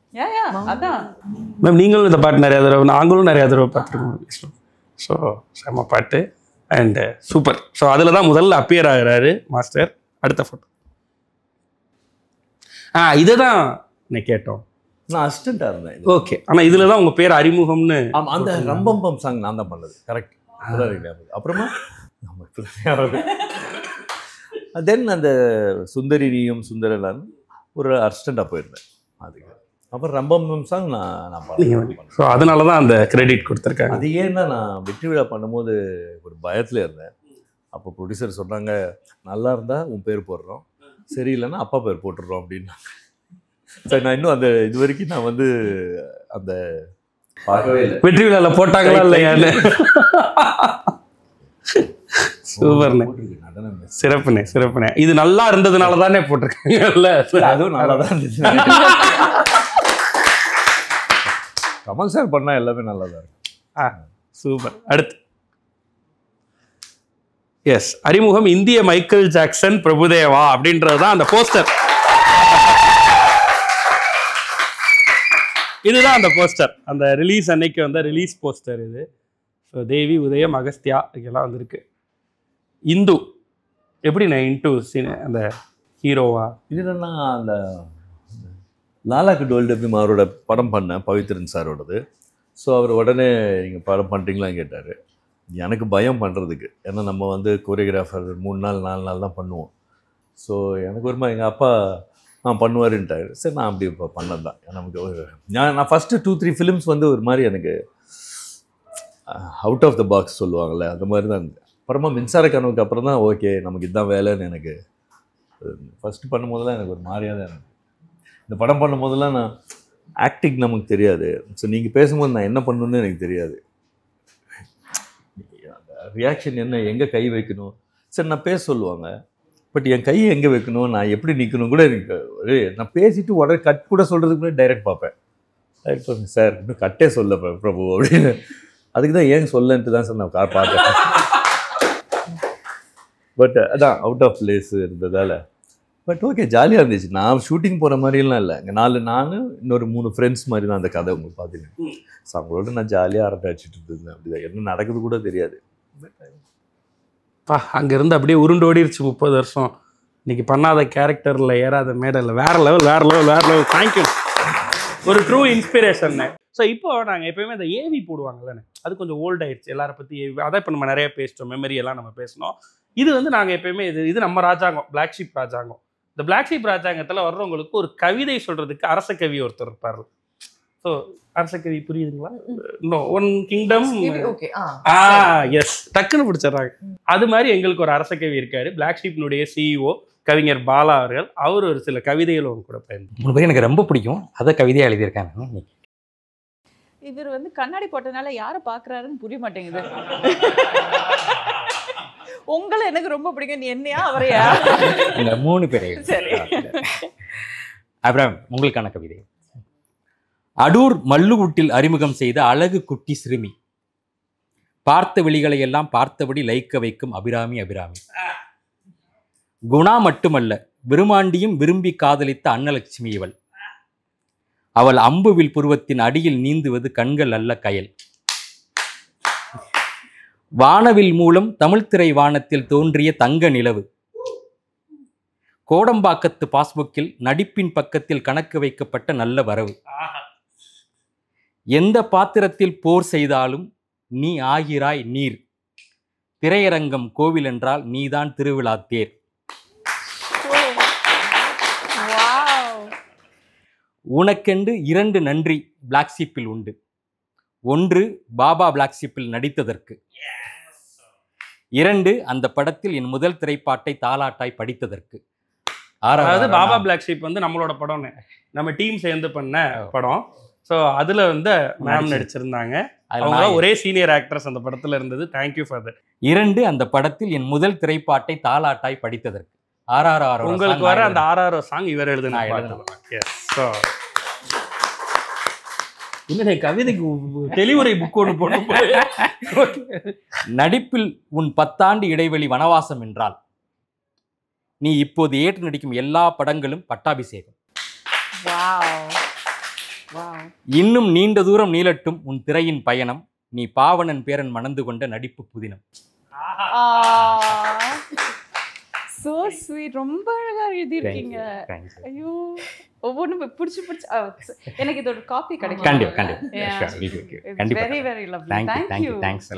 மேம் நீங்களும் இந்த பாட்டு நிறையா தடவை, நாங்களும் நிறையா தடவை பார்த்துருக்கோம். ஸோ செம்ம பாட்டு அண்ட் சூப்பர். ஸோ அதில் தான் முதல்ல அப்பியர் ஆகிறாரு மாஸ்டர். அடுத்த ஃபோட்டோ இதை தான் நான் கேட்டோம். நான் அசிஸ்டண்ட்டாக இருந்தேன். ஓகே. ஆனால் இதில் தான் உங்கள் பேர் அறிமுகம்னு. அந்த ரம்பம்பம் சாங் நான் தான் பண்ணது. கரெக்ட். அப்புறமா தென் அந்த சுந்தரி நீயும் சுந்தரலான்னு ஒரு அசிஸ்டண்ட்டாக போயிருந்தேன். அதுக்கு அப்புறம் ரம்பம்பம் சாங் நான் பண்ணேன். ஸோ அதனால தான் அந்த கிரெடிட் கொடுத்துருக்காங்க. அது ஏன்னா நான் வெற்றி விழா பண்ணும்போது ஒரு பயத்தில் இருந்தேன். அப்போ ப்ரொடியூசர் சொன்னாங்க, நல்லா இருந்தால் உன் பேர் போடுறோம், சரியில்லைன்னா அப்பா பேர் போட்டுடுறோம் அப்படின்னாங்க. சரி, நான் இன்னும் அந்த இது வரைக்கும் நான் வந்து அந்த பார்க்கவே இல்லை. வெற்றி விழாவில் போட்டாங்களா இல்லையான்னு. சூப்பர்ண்ணே, சிறப்புண்ணே சிறப்புண்ணே. இது நல்லா இருந்ததுனால தானே போட்டிருக்காங்கல்ல. அதுவும் நல்லா தான் இருந்துச்சு. கமல் சார் பண்ணால் எல்லாமே நல்லா தான் இருக்கு. சூப்பர். அடுத்து எஸ், அறிமுகம் இந்திய மைக்கேல் ஜாக்சன் பிரபுதேவா அப்படின்றது தான் அந்த போஸ்டர். இதுதான் அந்த போஸ்டர், அந்த ரிலீஸ் அன்னைக்கு வந்த ரிலீஸ் போஸ்டர் இது. ஸோ தேவி, உதயம், அகஸ்தியா இதெல்லாம் வந்திருக்கு. இந்து எப்படி நான் இன்டு அந்த ஹீரோவா? இதுனா அந்த லாலாக்கு டோல் டப்பிம் அவரோட படம் பண்ணேன், பவித்ரன் சாரோடது. ஸோ அவர் உடனே நீங்கள் படம் பண்ணுறீங்களான்னு கேட்டார். எனக்கு பயம் பண்ணுறதுக்கு, ஏன்னா நம்ம வந்து கோரியோகிராஃபர் 3 நாள் 4 நாள் தான் பண்ணுவோம். ஸோ எனக்கு ஒரு மாதிரி எங்கள் அப்பா பண்ணுவாருன்ட்டார். சரி, நான் அப்படி இப்போ பண்ணது தான். நமக்கு நான் ஃபஸ்ட்டு 2-3 ஃபிலிம்ஸ் வந்து ஒரு மாதிரி எனக்கு அவுட் ஆஃப் த பாக்ஸ் சொல்லுவாங்கள்ல, அந்த மாதிரி தான் இருந்தது. அப்புறமா மின்சார கனவுக்கு அப்புறம் தான் ஓகே நமக்கு இதுதான் வேலைன்னு எனக்கு ஃபஸ்ட்டு பண்ணும்போதெல்லாம் எனக்கு ஒரு மாதிரியாக தான் இருந்தது. இந்த படம் பண்ணும்போதெல்லாம் நான் ஆக்டிங் நமக்கு தெரியாது. ஸோ நீங்கள் பேசும்போது நான் என்ன பண்ணணுன்னு எனக்கு தெரியாது. ரியாக்ஷன் என்ன, எங்கே கை வைக்கணும், சரி நான் பேச சொல்லுவாங்க, பட் என் கையை எங்கே வைக்கணும், நான் எப்படி நிற்கணும் கூட எனக்கு நான் பேசிட்டு உடனே கட் கூட சொல்கிறதுக்கு முன்னாடி டைரக்ட் பார்ப்பேன். டைரக்ட் பண்ணேன், சார் இன்னும் கட்டே சொல்ல பிரபு அப்படின்னு. அதுக்கு தான் ஏன் சொல்லன்ட்டு தான் சார் நான் பார்த்தேன். பட் அதான் அவுட் ஆஃப் பிளேஸ் இருந்ததால். பட் ஓகே, ஜாலியாக இருந்துச்சு. நான் ஷூட்டிங் போகிற மாதிரிலாம் இல்லை. இங்கே 4 நான் இன்னொரு 3 ஃப்ரெண்ட்ஸ் மாதிரி தான் அந்த கதை உங்களுக்கு பார்த்தீங்கன்னா. ஸோ அவங்களோட நான் ஜாலியாக அரட்டை அடிச்சுட்டு இருந்தேன். அப்படி தான் என்ன நடக்குது கூட தெரியாது. அங்கேருந்து அப்படியே உருண்டோடிருச்சு 30 வருஷம். இன்னைக்கு பண்ணாத கேரக்டரில் ஏறாத மேடலில் வேற லெவல். தேங்க்யூ, ஒரு ட்ரூ இன்ஸ்பிரேஷன். ஸோ இப்போ நாங்கள் எப்போயுமே இந்த ஏவி போடுவாங்கல்லண்ணே, அது கொஞ்சம் ஓல்ட் ஆயிடுச்சு. எல்லாரை பற்றி அதான் இப்போ நம்ம நிறைய பேசிட்டோம், மெமரி எல்லாம் நம்ம பேசினோம். இது வந்து நாங்கள் எப்போயுமே இது நம்ம ராஜாங்கம், பிளாக் ஷீப் ராஜாங்கம். இந்த பிளாக் ஷீப் ராஜாங்கத்தில் வர்றவங்களுக்கு ஒரு கவிதை சொல்கிறதுக்கு அரச கவி ஒருத்தர் இருப்பார். ஸோ அரச கவி புரியுதுங்களா? One kingdom. எஸ், டக்குன்னு பிடிச்சிடுறாங்க. அது மாதிரி எங்களுக்கு ஒரு அரச கவி இருக்காரு, பிளாக் ஷீப்னுடைய சிஇஓ கவிஞர் பாலா அவர்கள். அவர் ஒரு சில கவிதைகள் அவங்க கூட பயன்படுத்தும். எனக்கு ரொம்ப பிடிக்கும், அதை கவிதையாக எழுதியிருக்காங்க. இவர் வந்து கண்ணாடி போட்டனால யாரை பார்க்குறாருன்னு புரிய மாட்டேங்குது. உங்களை எனக்கு ரொம்ப பிடிக்கும். நீ என்னையா அவரையா? இந்த 3 பேரை. சரி. அப்புறம் உங்களுக்கான கவிதை. அடூர் மல்லுவுட்டில் அறிமுகம் செய்த அழகு குட்டி சிறுமி, பார்த்த விழிகளை எல்லாம் பார்த்தபடி லைக்க வைக்கும் அபிராமி அபிராமி. குணா மட்டுமல்ல, விருமாண்டியும் விரும்பி காதலித்த அன்னலட்சுமி இவள். அவள் அம்புவில் புருவத்தின் அடியில் நீந்துவது கண்கள் அல்ல கயல். வானவில் மூலம் தமிழ்த்திரை வானத்தில் தோன்றிய தங்க நிலவு. கோடம்பாக்கத்து பாஸ்புக்கில் நடிப்பின் பக்கத்தில் கணக்கு வைக்கப்பட்ட நல்ல வரவு. எந்த பாத்திரத்தில் போர் செய்தாலும் நீ ஆகிறாய் நீர். திரையரங்கம் கோவில் என்றால் நீதான் திருவிழா தேர். உனக்கென்று 2 நன்றி பிளாக் ஷீப்பில் உண்டு. 1 பாபா பிளாக் ஷீப்பில் நடித்ததற்கு. 2 அந்த படத்தில் என் முதல் திரைப்பாட்டை தாலாட்டாய் படித்ததற்கு. அதாவது பாபா பிளாக் ஷீப் வந்து நம்மளோட படம்னு நம்ம டீம் சேர்ந்து பண்ண படம். ஸோ அதில் வந்து மேம் நடிச்சிருந்தாங்க. அவங்க ஒரே சீனியர் ஆக்ட்ரஸ் அந்த படத்தில் இருந்தது. Thank you for that. 2 அந்த படத்தில் என் முதல் திரைப்பாட்டை தாலாட்டாய் படித்ததற்கு. RRR உங்களுக்கு வர அந்த RRR சாங் இவர் எழுதுனா. இன்னும் கவிதைக்கு தெளிவுரை புக் ஒன்று போட்டு. நடிப்பில் உன் 10 ஆண்டு இடைவெளி வனவாசம் என்றால் நீ இப்போது ஏற்று நடிக்கும் எல்லா படங்களும் பட்டாபிஷேகம். இன்னும் நீண்ட தூரம் நீளட்டும் உன் திரையின் பயணம். நீ பாவனன் பேரன் மணந்து கொண்ட நடிப்பு புதினம். So sweet. ரொம்ப அழகா எழுதியிருக்கீங்க. ஐயோ, ஒவ்வொன்றும் பிடிச்சி எனக்கு இதோட காப்பி கிடைக்கும். கண்டிப்பா. Very very lovely. Thank you. Thanks.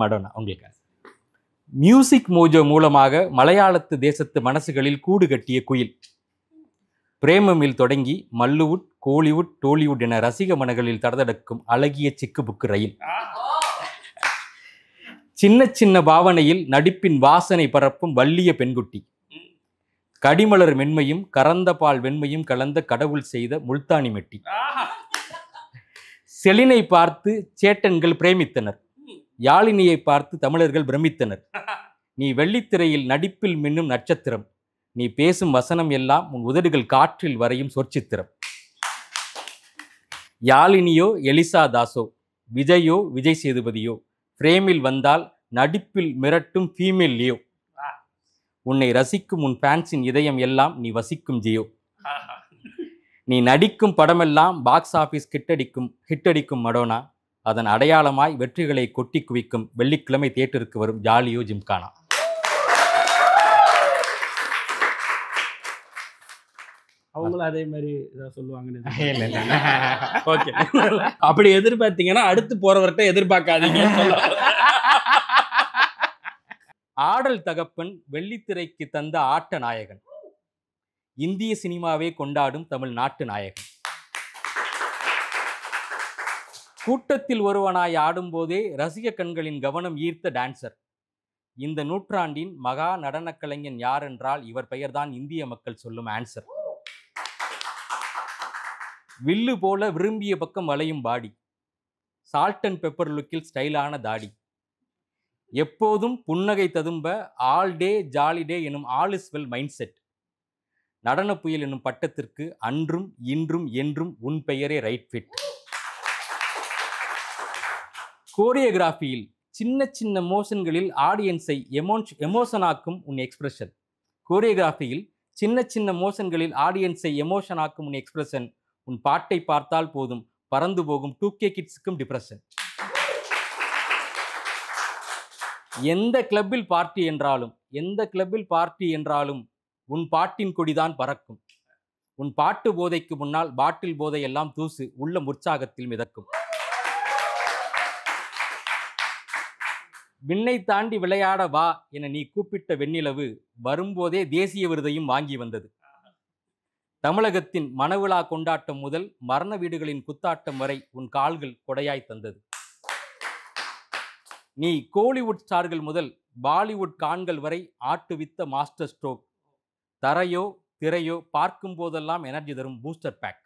Madonna, உங்களுக்கு மியூசிக் மோஜோ மூலமாக மலையாளத்து தேசத்து மனசுகளில் கூடு கட்டிய குயில். பிரேமமில் தொடங்கி மல்லுவுட், கோலிவுட், டோலிவுட் என ரசிக மனங்களில் தடதடக்கும் அழகிய சிக்கு புக்கு ரயில். சின்ன சின்ன பாவனையில் நடிப்பின் வாசனை பரப்பும் வள்ளிய பெண்குட்டி. கடிமலர் மென்மையும் கறந்த பால் வெண்மையும் கலந்த கடவுள் செய்த முல்தானி மெட்டி. செலினை பார்த்து சேட்டன்கள் பிரேமித்தனர். யாழினியை பார்த்து தமிழர்கள் பிரமித்தனர். நீ வெள்ளித்திரையில் நடிப்பில் மின்னும் நட்சத்திரம். நீ பேசும் வசனம் எல்லாம் உன் உதடுகள் காற்றில் வரையும் சொற்சித்திரம். யாழினியோ எலிசா தாஸோ, விஜயோ விஜய் சேதுபதியோ, பிரேமில் வந்தால் நடிப்பில் மிரட்டும் ஃபீமேல் லியோ. உன்னை ரசிக்கும் உன் ஃபேன்ஸின் இதயம் எல்லாம் நீ வசிக்கும் ஜியோ. நீ நடிக்கும் படமெல்லாம் பாக்ஸ் ஆஃபீஸ் ஹிட்டடிக்கும் மடோனா. அதன் அடையாளமாய் வெற்றிகளை கொட்டி குவிக்கும் வெள்ளிக்கிழமை தியேட்டருக்கு வரும் ஜாலியோ ஜிம்கானா. அவங்களும் அதே மாதிரி ஏதாவது சொல்லுவாங்கன்னு. ஓகே, அப்படி எதிர்பார்த்தீங்கன்னா அடுத்து போறவர்கிட்ட எதிர்பார்க்காதீங்க. ஆடல் தகப்பன் வெள்ளித்திரைக்கு தந்த ஆட்ட நாயகன். இந்திய சினிமாவே கொண்டாடும் தமிழ் நாட்டு நாயகன். கூட்டத்தில் ஒருவனாய் ஆடும்போதே ரசிக கண்களின் கவனம் ஈர்த்த டான்சர். இந்த நூற்றாண்டின் மகா நடன கலைஞன் யார் என்றால் இவர் பெயர்தான் இந்திய மக்கள் சொல்லும் ஆன்சர். வில்லு போல விரும்பிய பக்கம் வளையும் பாடி. சால்ட் அண்ட் பெப்பர் லுக்கில் ஸ்டைலான தாடி. எப்போதும் புன்னகை ததும்ப ஆல் டே ஜாலி டே எனும் all is well mind set. நடன புயல் எனும் பட்டத்திற்கு அன்றும் இன்றும் என்றும் உன் பெயரே ரைட் ஃபிட். கோரியோகிராஃபியில் சின்ன சின்ன மோஷன்களில் ஆடியன்ஸை எமோஷனாக்கும் உன் எக்ஸ்பிரஷன். கோரியோகிராஃபியில் சின்ன சின்ன மோஷன்களில் ஆடியன்ஸை எமோஷனாக்கும் உன் எக்ஸ்பிரஷன். உன் பாட்டை பார்த்தால் போதும் பறந்து போகும் 2K கிட்ஸுக்கும் டிப்ரெஷன். எந்த கிளப்பில் பார்ட்டி என்றாலும் உன் பாட்டின் கொடிதான் பறக்கும். உன் பாட்டு போதைக்கு முன்னால் பாட்டில் போதை எல்லாம் தூசு உள்ள உற்சாகத்தில் மிதக்கும். விண்ணை தாண்டி விளையாட வா என நீ கூப்பிட்ட வெண்ணிலவு வரும்போதே தேசிய விருதையும் வாங்கி வந்தது. தமிழகத்தின் மனவிழா கொண்டாட்டம் முதல் மரண வீடுகளின் குத்தாட்டம் வரை உன் கால்கள் கொடையாய் தந்தது. நீ கோலிவுட் ஸ்டார்கள் முதல் பாலிவுட் கான்கள் வரை ஆட்டுவித்த மாஸ்டர் ஸ்ட்ரோக். தரையோ திரையோ பார்க்கும் போதெல்லாம் எனர்ஜி தரும் பூஸ்டர் பேக்.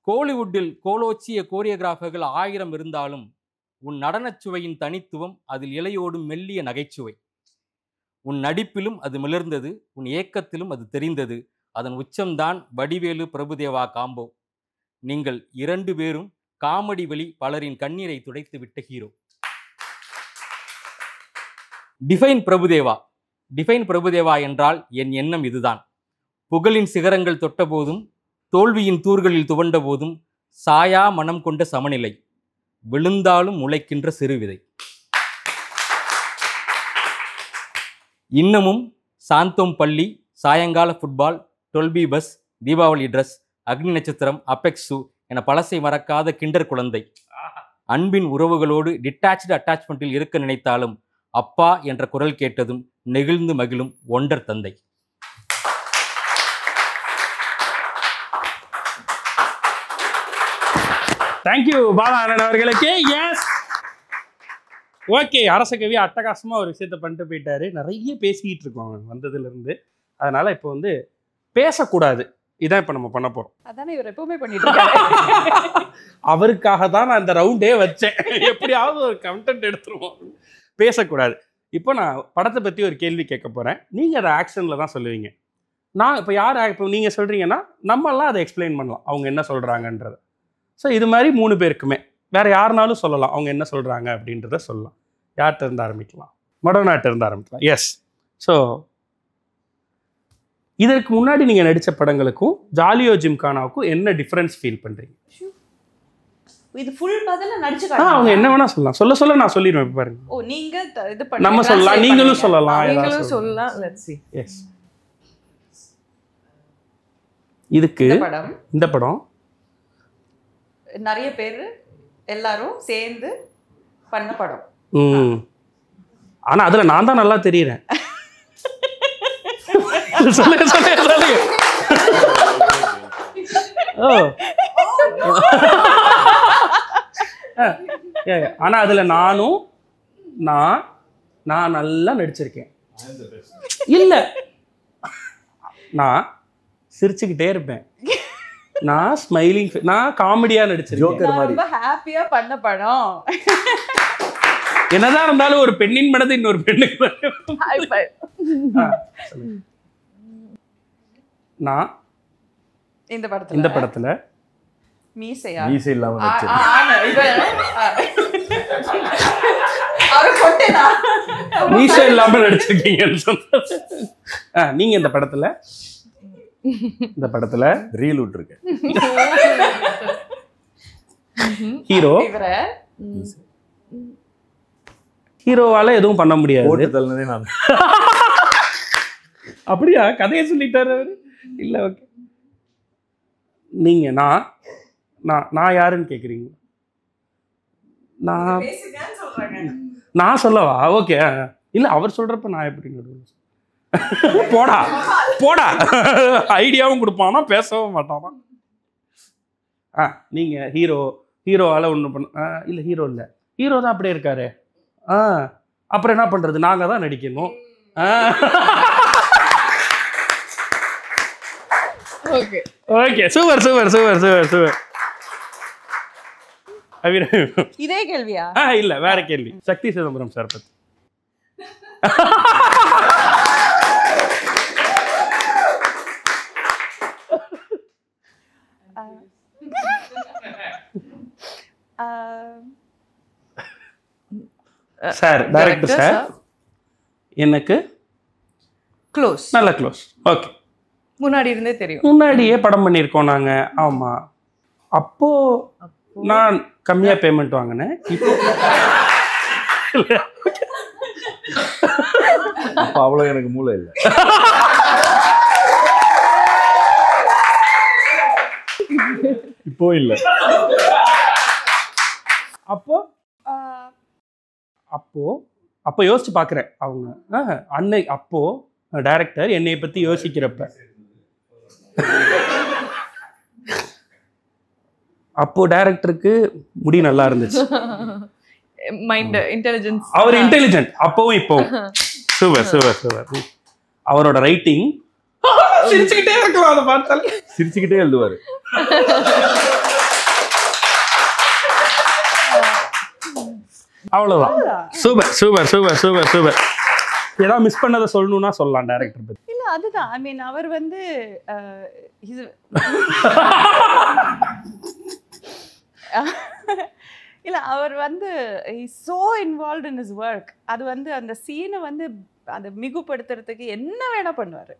கோலிவுட்டில் கோலோச்சிய கோரியோகிராஃபர்கள் 1000 இருந்தாலும் உன் நடனச்சுவையின் தனித்துவம் அதில் இலையோடும் மெல்லிய நகைச்சுவை. உன் நடிப்பிலும் அது மிளர்ந்தது, உன் ஏக்கத்திலும் அது தெரிந்தது. அதன் உச்சம்தான் வடிவேலு பிரபுதேவா காம்போ. நீங்கள் 2 பேரும் காமெடி வழி பலரின் கண்ணீரை துடைத்து விட்ட hero. Define Prabhudeva. Define Prabhudeva என்றால் என் எண்ணம் இதுதான். புகழின் சிகரங்கள் தொட்ட போதும் தோல்வியின் தூர்களில் துவண்ட போதும் சாயா மனம் கொண்ட சமநிலை, விழுந்தாலும் முளைக்கின்ற சிறுவிதை. இன்னமும் சாந்தோம் பள்ளி, சாயங்கால football, 12B bus, Deepavali dress, அக்னி நட்சத்திரம், அபெக்ஸு என பழசை மறக்காத கிண்டர் குழந்தை. அன்பின் உறவுகளோடு டிட்டாச்டு அட்டாச்மெண்ட்டில் இருக்க நினைத்தாலும் அப்பா என்ற குரல் கேட்டதும் நெகிழ்ந்து மகிழும் ஒண்டர் தந்தை. தேங்க்யூ பாலா அண்ணன் அவர்களுக்கு. S, okay. அரசகவி அட்டகாசமாக ஒரு விஷயத்த பண்ணிட்டு போயிட்டாரு. நிறைய பேசிக்கிட்டு இருக்கோம் வந்ததுலேருந்து. அதனால இப்போ வந்து பேசக்கூடாது, இதான் இப்போ நம்ம பண்ண போகிறோம். அதானே இவர் எப்பவுமே பண்ணிட்டு இருக்காரு. அவருக்காக தான் நான் இந்த ரவுண்டே வச்சேன். எப்படியாவது ஒரு கண்டென்ட் எடுத்துருவோம். பேசக்கூடாது. இப்போ நான் படத்தை பற்றி ஒரு கேள்வி கேட்க போகிறேன். நீங்கள் அதை ஆக்ஷனில் தான் சொல்லுவீங்க. நான் இப்போ யார் இப்போ நீங்கள் சொல்கிறீங்கன்னா நம்மெல்லாம் அதை எக்ஸ்பிளைன் பண்ணலாம் அவங்க என்ன சொல்கிறாங்கன்றத. ஸோ இது மாதிரி 3 பேருக்குமே வேறு யாருனாலும் சொல்லலாம் அவங்க என்ன சொல்கிறாங்க அப்படின்றத சொல்லலாம். யார்கிட்ட இருந்து ஆரம்பிக்கலாம்? மடோனாட்ட இருந்து ஆரம்பிக்கலாம். எஸ். ஸோ இதற்கு முன்னாடி நீங்கள் நடித்த படங்களுக்கும் ஜாலியோ ஜிம்கானாவுக்கும் என்ன டிஃப்ரென்ஸ் ஃபீல் பண்ணுறீங்க? இது ஃபுல் பதில நடிச்சு அவங்க என்ன வேணா சொல்லலாம். சொல்ல நான் சொல்லிடுவேன். இப்போ பாருங்க. ஓ, நீங்க இது பண்ணி நம்ம சொல்லலாம், நீங்களும் சொல்லலாம். நீங்களும் சொல்லலாம். Let's see. எஸ். இதுக்கு இந்த படம் நிறைய பேர் எல்லாரும் சேர்ந்து பண்ண படம். ஆனா அதுல நான் தான் நல்லா தெரியுறேன். சொல்லுங்க. ஓ, ஆனா அதுல நான் நல்லா நடிச்சிருக்கேன். இல்ல, நான் சிரிச்சுக்கிட்டே இருப்பேன். நான் ஸ்மைலிங், நான் காமெடியா நடிச்சிருக்கேன். ரொம்ப ஹாப்பியா பண்ண படம். என்னதான் இருந்தாலும் ஒரு பெண்ணின் மனது இன்னொரு பெண்ணுக்கு. நான் இந்த படத்துல மீசை இல்லாம மீசை இல்லாம நடிச்சிருக்கீங்கன்னு சொன்ன. நீங்க இந்த படத்துல ரீல் விட்டுருக்கேன். ஹீரோவால எதுவும் பண்ண முடியாது. நான் அப்படியா? கதையை சொல்லிட்டாரு அவரு. இல்ல, ஓகே. நீங்க நான் யாருன்னு கேக்குறீங்க? நான் சொல்லவா? ஓகே. இல்ல, அவர் சொல்றப்ப நான் எப்படி போடா ஐடியாவும் கொடுப்பானா, பேசவும் மாட்டானா. நீங்க ஹீரோவால ஒண்ணு பண்ண இல்ல, ஹீரோ தான் அப்படியே இருக்காரு. அப்புறம் என்ன பண்றது, நாங்க தான் நடிக்கணும். Okay, super. இதே கேள்வியா? இல்ல, வேற கேள்வி. சக்தி சிதம்பரம் சார் பத்தி. சார், டைரக்டர் சார் எனக்கு நல்ல க்ளோஸ். ஓகே, முன்னாடி இருந்தே தெரியும். முன்னாடியே படம் பண்ணியிருக்கோம் நாங்க. ஆமா, அப்போ நான் கம்மியா பேமெண்ட் வாங்கினேன். இப்போ அவ்வளோ எனக்கு மூளை இல்லை. இப்போ இல்லை. அப்போ யோசிச்சு பார்க்குறேன். அவங்க அன்னை அப்போ டைரக்டர் என்னை பத்தி யோசிக்கிறப்ப அப்போ டைரக்டருக்கு முடி நல்லா இருந்துச்சு. மைண்ட் இன்டெலிஜென்ஸ், அவர் இன்டெலிஜென்ட் அப்பவும் இப்போவும். சூப்பர். அவரோட ரைட்டிங் சிரிச்சுக்கிட்டே இருக்கலாம், அதை பார்த்தாலே சிரிச்சுக்கிட்டே எழுதுவாரு. அவ்வளவுதான். Super super super super super. ஏதாவது மிஸ் பண்ணதை சொல்லணும்னா சொல்லலாம் டைரக்டர் பத்தி. இல்ல அதுதான், ஐ மீன் அவர் வந்து இல்ல அவர் வந்து so involved in his work. அது வந்து அந்த சீனை வந்து அதை மிகுப்படுத்துறதுக்கு என்ன வேணா பண்ணுவாரு.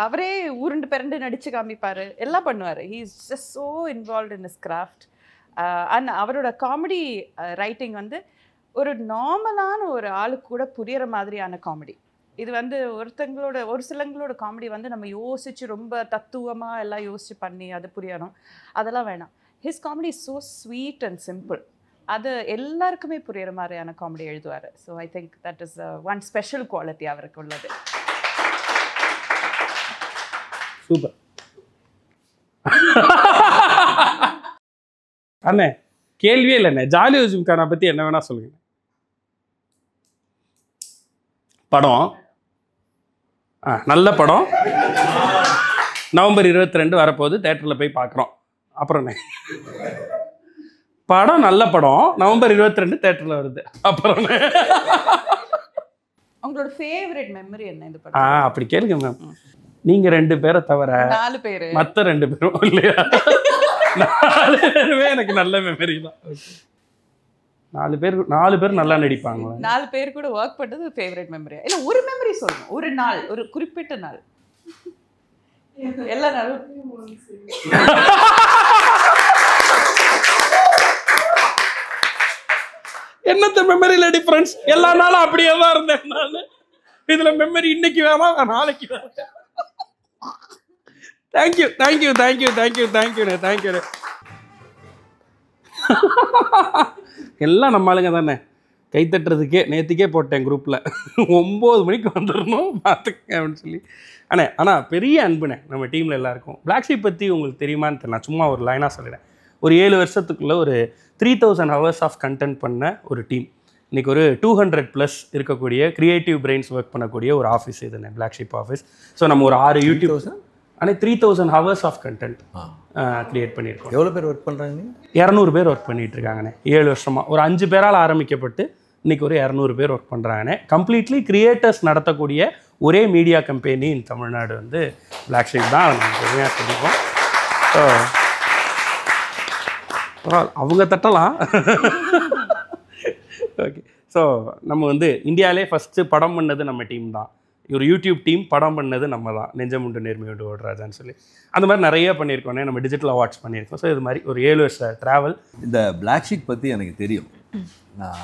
அவரே உருண்டு பிறண்டு நடிச்சு காமிப்பாரு, எல்லாம் பண்ணுவாரு. he is just so involved in his craft. And அவரோட காமெடி ரைட்டிங் வந்து ஒரு நார்மலான ஒரு ஆளுக்கு கூட புரியற மாதிரியான காமெடி. இது வந்து ஒரு சிலங்களோட காமெடி வந்து நம்ம யோசிச்சு ரொம்ப தத்துவமா எல்லாம் யோசிச்சு பண்ணி அது புரியணும், அதெல்லாம் வேணாம். His comedy is so sweet and simple. அது எல்லாருக்குமே புரியற மாதிரியான காமெடி எழுதுவார். So I think that is one special quality அவருக்கு உள்ளது. சூப்பர். அண்ணே கேள்வியே இல்லைண்ணே, ஜாலியோ ஜிம்கானா பத்தி என்ன வேணா சொல்லுங்க. படம் நல்ல படம், நவம்பர் 22 வரப்போகுது, தேட்டரில் போய் பார்க்குறோம். அப்புறம் படம் நல்ல படம், நவம்பர் 22 தேட்டரில் வருது. அப்புறம் உங்களோட ஃபேவரட் மெமரி என்ன இந்த படம்? அப்படி கேளுங்க மேம். நீங்க 2 பேரை தவிர 4 பேர், மற்ற 2 பேரும் இல்லையா? 4 பேருமே எனக்கு நல்ல மெமரி தான். 4 பேர் நல்லா நடிப்பாங்க. 4 பேர் கூட ஒர்க் பண்ணது ஃபேவரட் மெமரி இல்ல? ஒரு மெமரி சொல்லணும், ஒரு நாள், ஒரு குறிப்பிட்ட நாள். எல்லா நாளும் என்னத்த மெமரியில டிஃபரன்ஸ்? எல்லா நாளும் அப்படியே தான் இருந்தேன் நான். இதுல மெமரி இன்னைக்கு வேணா நாளைக்கு வேணா. தேங்க்யூ தேங்க்யூ தேங்க்யூ தேங்க்யூ தேங்க்யூண்ணே தேங்க்யூண்ணே. எல்லாம் நம்ம ஆளுங்க தானே. கைத்தட்டுறதுக்கே நேற்றுக்கே போட்டேன் குரூப்பில், 9 மணிக்கு வந்துடணும் பார்த்துக்க அப்படின்னு சொல்லி. ஆனால் பெரிய அன்புண்ணே நம்ம டீமில் எல்லாருக்கும். பிளாக் ஷீப் பற்றி உங்களுக்கு தெரியுமான்னு தெரியல, நான் சும்மா ஒரு லைனாக சொல்லிடுறேன். ஒரு 7 வருஷத்துக்குள்ளே ஒரு 3000 hours ஆஃப் கண்டென்ட் பண்ண ஒரு டீம். இன்றைக்கி ஒரு 200+ இருக்கக்கூடிய க்ரியேட்டிவ் பிரெயின்ஸ் ஒர்க் பண்ணக்கூடிய ஒரு ஆஃபீஸ் இதுண்ணே பிளாக் ஷீப் ஆஃபீஸ். ஸோ நம்ம ஒரு 6 YouTube 3000 hours of content create பண்ணியிருக்கோம். எவ்வளோ பேர் ஒர்க் பண்ணுறாங்க? 200 பேர் ஒர்க் பண்ணிட்டு இருக்காங்கண்ணே 7 வருஷமாக. ஒரு 5 பேரால் ஆரம்பிக்கப்பட்டு இன்றைக்கி ஒரு 200 பேர் ஒர்க் பண்ணுறாங்கண்ணே. கம்ப்ளீட்லி கிரியேட்டர்ஸ் நடத்தக்கூடிய ஒரே மீடியா கம்பெனி இன் தமிழ்நாடு வந்து பிளாக் ஷீப் தான். அதை நம்ம பெருமையாக சொல்லிப்போம். ஸோ அவங்க தட்டலாம். ஓகே. ஸோ நம்ம வந்து இந்தியாவிலே ஃபஸ்ட்டு படம் பண்ணது நம்ம டீம் தான். ஒரு யூடியூப் டீம் படம் பண்ணது நம்ம தான், நெஞ்சமுண்டு நேர்மையோடு ஓடுறாஜான்னு சொல்லி. அந்த மாதிரி நிறைய பண்ணியிருக்கோன்னே. நம்ம டிஜிட்டல் அவார்ட்ஸ் பண்ணியிருக்கோம். ஸோ இது மாதிரி ஒரு 7 வருஷ ட்ராவல். இந்த பிளாக் ஷீப் பற்றி எனக்கு தெரியும், நான்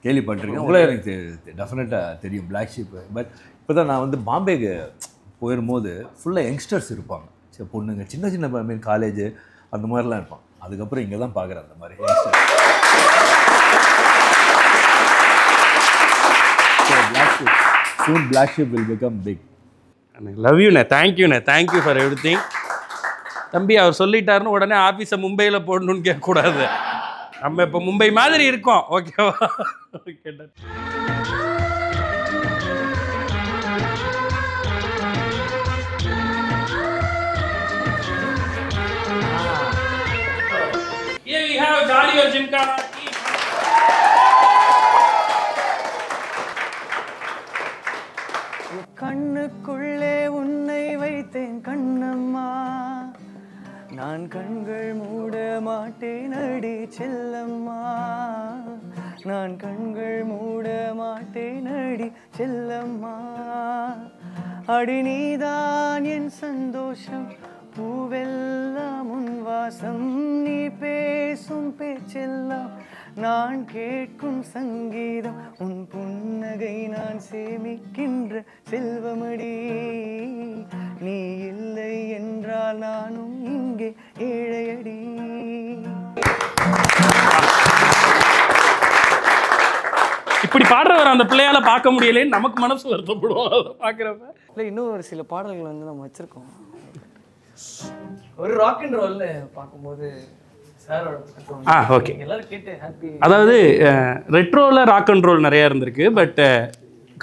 கேள்விப்பட்டிருக்கேன். உங்களே எனக்கு டெஃபினட்டாக தெரியும் பிளாக் ஷீப். பட் இப்போ தான் நான் வந்து பாம்பேக்கு போயிடும்போது ஃபுல்லாக யங்ஸ்டர்ஸ் இருப்பாங்க, சரி பொண்ணுங்க, சின்ன சின்ன மீன் காலேஜ் அந்த மாதிரிலாம் இருப்பாங்க. அதுக்கப்புறம் இங்கே தான் பார்க்குறேன் அந்த மாதிரி youngster. Black Sheep soon black sheep will become big. love you thank you thank you for everything. தம்பி அவர் சொல்லிட்டாருன்னு உடனே ஆஃபீஸை மும்பையில் போடணும்னு கேட்கக்கூடாது. நம்ம இப்போ மும்பை மாதிரி இருக்கோம். ஓகேவா? Okay. Here we have Jalio Gymkhana team. கண்ணுக்குள்ளே உன்னை வைத்தேன் கண்ணம்மா, நான் கண்கள் மூட மாட்டேன் அடி செல்லம்மா, நான் கண்கள் மூட மாட்டேன் அடி செல்லம்மா, அடி நீதான் என் சந்தோஷம், பூவெல்லாம் உன் வாசம், நீ பேசும் பேச்செல்லாம் நான் கேட்கும் சங்கீதம், உன் புன்னகை நான் சேமிக்கின்ற செல்வமடி, நீ இல்லை என்றால் நானும் இங்கே ஏழையடி. இப்படி பாடுறவர் அந்த பிள்ளையால பார்க்க முடியலேன்னு நமக்கு மனசு வருத்தப்படுவோம் பார்க்குறப்ப. இல்லை, இன்னும் ஒரு சில பாடல்கள் வந்து நம்ம வச்சிருக்கோம். ஒரு ராக் அண்ட் ரோல்ல பார்க்கும்போது ஓகே. அதாவது ரெட்ரோவில் ராக் அண்ட் ரோல் நிறையா இருந்திருக்கு. பட்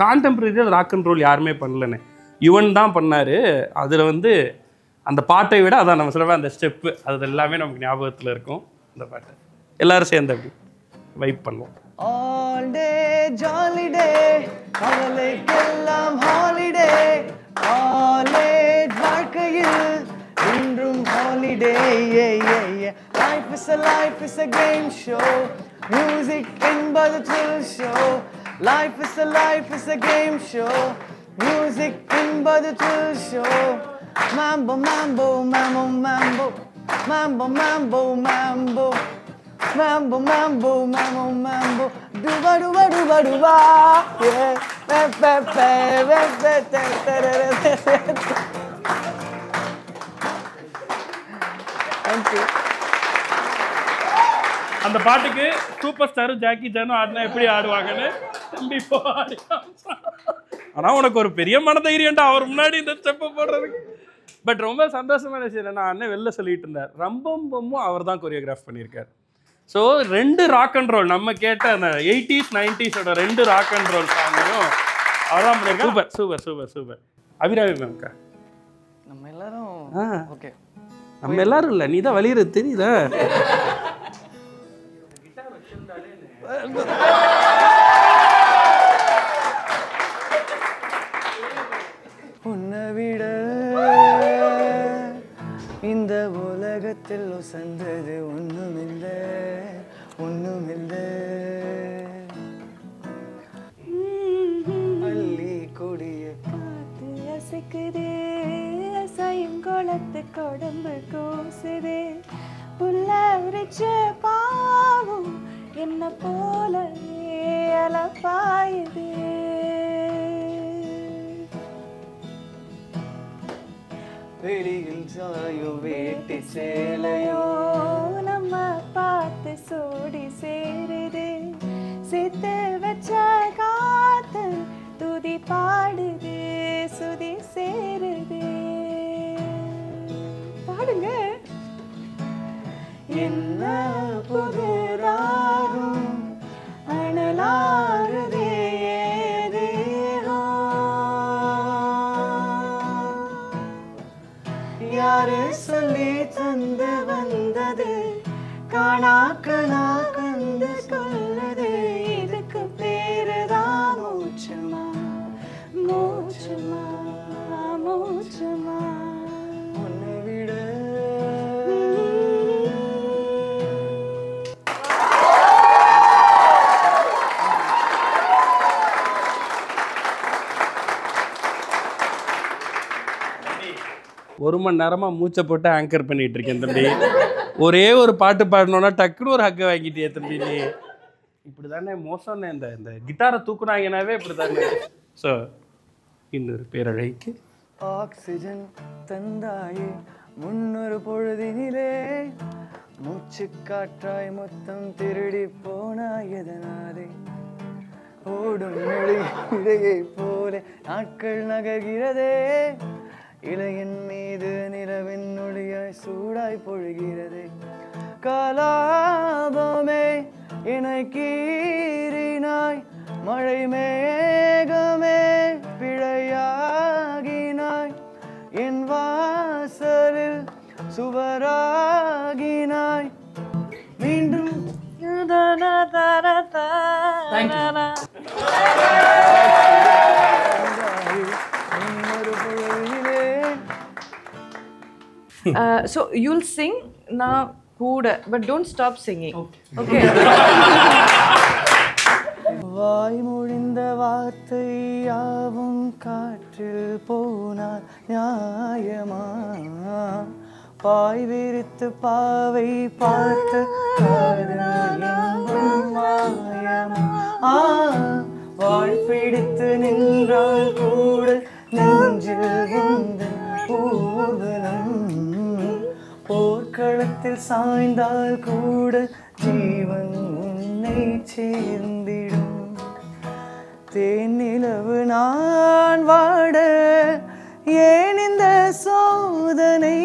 கான்டெம்பரரியில் ராக் அண்ட் ரோல் யாருமே பண்ணலன்னு யுவன் தான் பண்ணார். அதில் வந்து அந்த பாட்டை விட அதான் நம்ம சொல்லுவேன் அந்த ஸ்டெப்பு அது எல்லாமே நமக்கு ஞாபகத்தில் இருக்கும். அந்த பாட்டை எல்லாரும் சேர்ந்து அப்படி வைப் பண்ணுவோம். All day jolly day, கவலைக்கெல்லாம் ஹாலிடே, காலேஜ் வாழ்க்கையில் இன்றும் holiday. Life is a game show, music என்பது thrill show. Life is a game show, music என்பது thrill show. Mambo mambo mambo mambo mambo mambo mambo mambo mambo mambo mambo duba duba duba duba yeah pe pe pe pe thank you. அந்த பாட்டுக்கு super ஸ்டாரும் Jackie சானும் ஆடினா எப்படி ஆடுவாங்கன்னு கண்டிப்பா ஆடி. ஆனால் உனக்கு ஒரு பெரிய மனதைரியண்டா அவர் முன்னாடி இந்த ஸ்டெப்பை போடுறதுக்கு. பட் ரொம்ப சந்தோஷமான விஷயம் என்னன்னா அண்ணன் வெளில சொல்லிட்டு இருந்தார் ரம்பம் பொம்மும் அவர் தான் கொரியோகிராஃப் பண்ணியிருக்கார். ஸோ 2 ராக் அண்ட் ரோல் நம்ம கேட்ட அந்த 80s 90s 2 rock and roll சாங்கையும் அவர் தான் பண்ணியிருக்காரு. Super super super super. Abhirami மேம்க்கா நம்ம எல்லாரும் ஓகே நம்ம எல்லாரும் இல்லை நீ தான் வலியுறது தெரியுதா? உன்னை விட இந்த உலகத்தில் உசந்தது ஒண்ணுமில்லை ஒண்ணுமில்லை. அள்ளி கொடிய காத்து அசைக்குதே அசையும் குளத்து கொடம்பு கூசுதே புல்ல உரிச்ச பாவும் என்ன போல அலப்பாயுதே. வெளியில் சாயோ வேட்டி சேலையோ நம்ம பார்த்து சோடி சேருதே சித்து வச்ச காத்து துதி பாடுதே சுதி சேருதே. பாடுங்க. என்ன புதுராகும் அனலாகுதே யாரு சொல்லி தந்து வந்தது காணா கணா கண்டு சொல்லுது இதுக்கு பேருதான் மூச்சுமா மூச்சுமா மூச்சுமா. உன்னை விட ஒரு மணி நேரமாக மூச்சை போட்டு ஆங்கர் பண்ணிட்டு இருக்கேன் தம்பி. ஒரே ஒரு பாட்டு பாடணுன்னா டக்குன்னு ஒரு ஹக்கை வாங்கிட்டே தம்பி. நீ இப்படி தானே மோசம்னு இந்த கிட்டாரை தூக்குனாங்கனாவே இப்படி தானே. ஸோ இன்னொரு பேரழைக்கு ஆக்சிஜன் தந்தாயே முன்னொரு பொழுதினிலே மூச்சு காற்றாய் மொத்தம் திருடி போனாய் எதனாலே ஓடும் மொழி இடையை போல நாட்கள் நகர்கிறதே இளையன் மீது நிலவின் ஒளியாய் சூடாய் பொழுகிறதே கலாபமே என்னை கீறினாய் மழை மேகமே பிழையாகினாய் என் வாசலில் சுவராகினாய் மீண்டும் So you'll sing now kuda, but don't stop singing. Okay. வாய் முடிந்த வார்த்தை யாவும் காற்றில் போனால் நியாயமா பாய் விரித்து பாவை பார்த்து மாயமா வாழ் பிடித்து நின்றால் கூட நெஞ்சில் இந்த ஊர்வலம் போர்க்களத்தில் சாய்ந்தால் கூட ஜீவன் உன்னை சேர்ந்திடும் தேனிலவு நான் வாட ஏன் இந்த சோதனை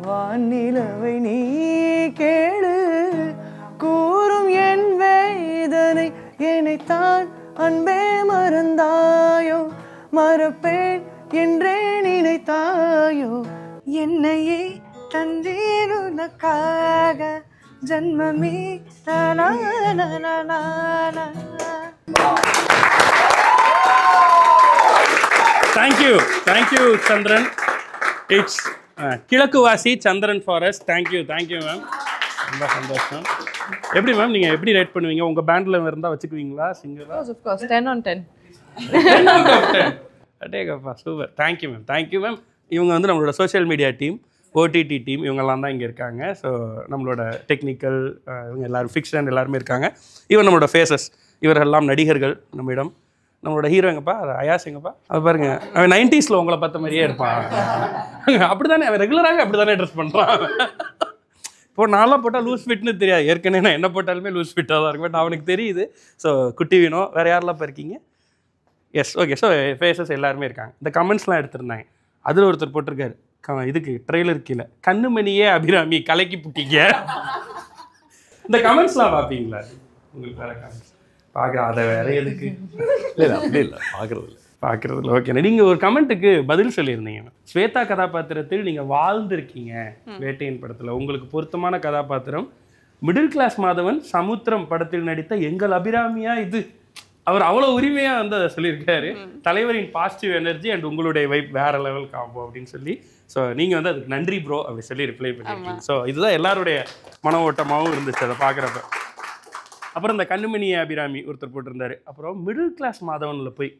வானிலவை நீ கேடு கூறும் என் வேதனை என்னைத்தான் அன்பே மற மறப்பேன் என்றே நினைத்தாயோ என்னையே தந்தேன் உனக்காக ஜன்மமே தேங்க்யூ சந்திரன். இட்ஸ் கிழக்குவாசி சந்திரன் ஃபாரஸ்ட். தேங்க்யூ மேம், ரொம்ப சந்தோஷம். எப்படி மேம் நீங்கள் எப்படி ரேட் பண்ணுவீங்க? உங்கள் பேண்டில் இருந்தால் வச்சுக்குவீங்களா சிங்கரா? Of course 10 on 10. அடேங்கப்பா, சூப்பர். Thank you ma'am. இவங்க வந்து நம்மளோட social media team, OTT team, இவங்கெல்லாம் தான் இங்கே இருக்காங்க. ஸோ நம்மளோட டெக்னிக்கல் இவங்க எல்லோரும், ஃபிக்ஷன் எல்லாருமே இருக்காங்க. இவன் நம்மளோட ஃபேஸஸ், இவரெல்லாம் நடிகர்கள் நம்மிடம். நம்மளோட ஹீரோ எங்கப்பா, அது அயாஸ் எங்கப்பா, அது பாருங்க, அவன் 90s உங்களை பார்த்த மாதிரியே இருப்பான். அப்படி தானே அவன் ரெகுலராக அப்படி தானே ட்ரெஸ் பண்ணுறான். இப்போ நான்லாம் போட்டால் லூஸ் ஃபிட்னு தெரியாது, ஏற்கனவே நான் என்ன போட்டாலுமே லூஸ் ஃபிட்டாக தான் இருக்கும். பட் அவனுக்கு தெரியுது. ஸோ குட்டி வீணோ, வேறு யாரெல்லாம் இப்போ இருக்கீங்க? S, okay. ஸோ ஃபேஸஸ் எல்லாருமே இருக்காங்க. இந்த கமெண்ட்ஸ்லாம் எடுத்திருந்தாங்க. அதில் ஒருத்தர் போட்டிருக்காரு இதுக்கு ட்ரெய்லர் கீழே, கண்ணுமணியே அபிராமி கலைக்கு புட்டிங்க. இந்த கமெண்ட்ஸ்லாம் பார்ப்பீங்களா? உங்களுக்கு வேறு கமெண்ட்ஸ் பார்க்குறேன், அதை வேற எதுக்கு? இல்லை அப்படி இல்லை, பார்க்குறது இல்லை. ஓகே, நீங்கள் ஒரு கமெண்ட்டுக்கு பதில் சொல்லியிருந்தீங்க. ஸ்வேதா கதாபாத்திரத்தில் நீங்கள் வாழ்ந்திருக்கீங்க வேட்டையின் படத்தில். உங்களுக்கு பொருத்தமான கதாபாத்திரம் மிடில் கிளாஸ் மாதவன் சமுத்திரம் படத்தில் நடித்த எங்கள் அபிராமியா இது. அவர் அவ்வளோ உரிமையாக வந்து அதை சொல்லியிருக்காரு. தலைவரின் பாசிட்டிவ் எனர்ஜி அண்ட் உங்களுடைய வைப் வேற லெவல் காம்போ அப்படின்னு சொல்லி. ஸோ நீங்கள் வந்து அதுக்கு நன்றி ப்ரோ அப்படி சொல்லி ரிப்ளை பண்ணியிருக்கீங்க. ஸோ இதுதான் எல்லாருடைய மன ஓட்டமாகவும் இருந்துச்சு அதை பார்க்குறப்ப. அப்புறம் இந்த கண்ணுமணிய அபிராமி ஒருத்தர் போட்டிருந்தாரு. அப்புறம் மிடில் கிளாஸ் மாதவனில் போய்,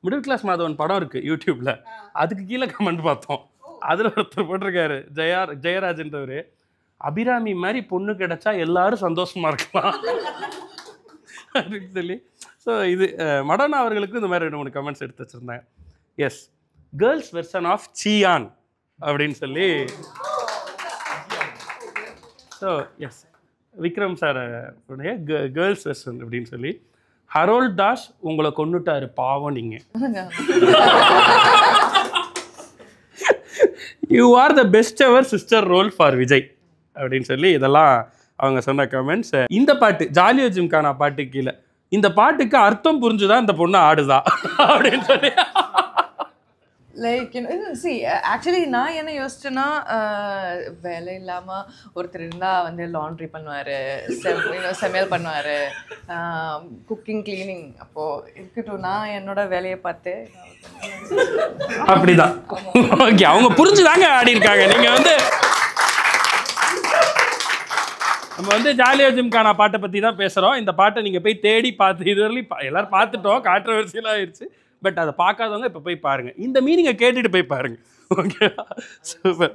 மிடில் கிளாஸ் மாதவன் படம் இருக்குது யூடியூப்பில், அதுக்கு கீழே கமெண்ட் பார்த்தோம். அதில் ஒருத்தர் போட்டிருக்காரு, ஜெயராஜன்றவர், அபிராமி மாதிரி பொண்ணு கிடைச்சா எல்லாரும் சந்தோஷமாக இருக்கலாம் அப்படின்னு சொல்லி. ஸோ இது மடோனா அவர்களுக்கும் இந்த மாதிரி 2-3 கமெண்ட்ஸ் எடுத்து வச்சுருந்தாங்க. Yes, girls version of Chiyaan அப்படின்னு சொல்லி. ஸோ எஸ், விக்ரம் சார் உடைய கேர்ள்ஸ் வெர்ஷன் அப்படின்னு சொல்லி. ஹரோல்ட் தாஸ் உங்களை கொண்டுட்டாரு பாவம் நீங்க. You are the best ever sister role for Vijay அப்படின்னு சொல்லி இதெல்லாம் அவங்க சொன்ன கமெண்ட்ஸ். இந்த பாட்டு ஜாலியோ ஜிம்கானா பாட்டு கீழே, இந்த பாட்டுக்கு அர்த்தம் புரிஞ்சுதான் இந்த பொண்ணு ஆடுதா அப்படின்னு சொல்லி. லைக் சி ஆக்சுவலி நான் என்ன யோசிச்சேன்னா, வேலை இல்லாமல் ஒருத்தர் இருந்தால் வந்து லாண்ட்ரி பண்ணுவார், சமையல் பண்ணுவார், குக்கிங் கிளீனிங். அப்போது இருக்கட்டும், நான் என்னோட வேலையை பார்த்து அப்படிதான். ஓகே, அவங்க புரிஞ்சுதாங்க ஆடி இருக்காங்க. நீங்கள் வந்து நம்ம வந்து ஜாலியோ ஜிம்கானா பாட்டை பற்றி தான் பேசுகிறோம். இந்த பாட்டை நீங்கள் போய் தேடி பார்த்து, இதுவரையும் எல்லோரும் பார்த்துட்டோம், கான்ட்ரோவர்சியலாக ஆயிடுச்சு. பட் அதை பார்க்காதவங்க இப்போ போய் பாருங்கள், இந்த மீனிங்கை கேட்டுட்டு போய் பாருங்கள். Okay, super.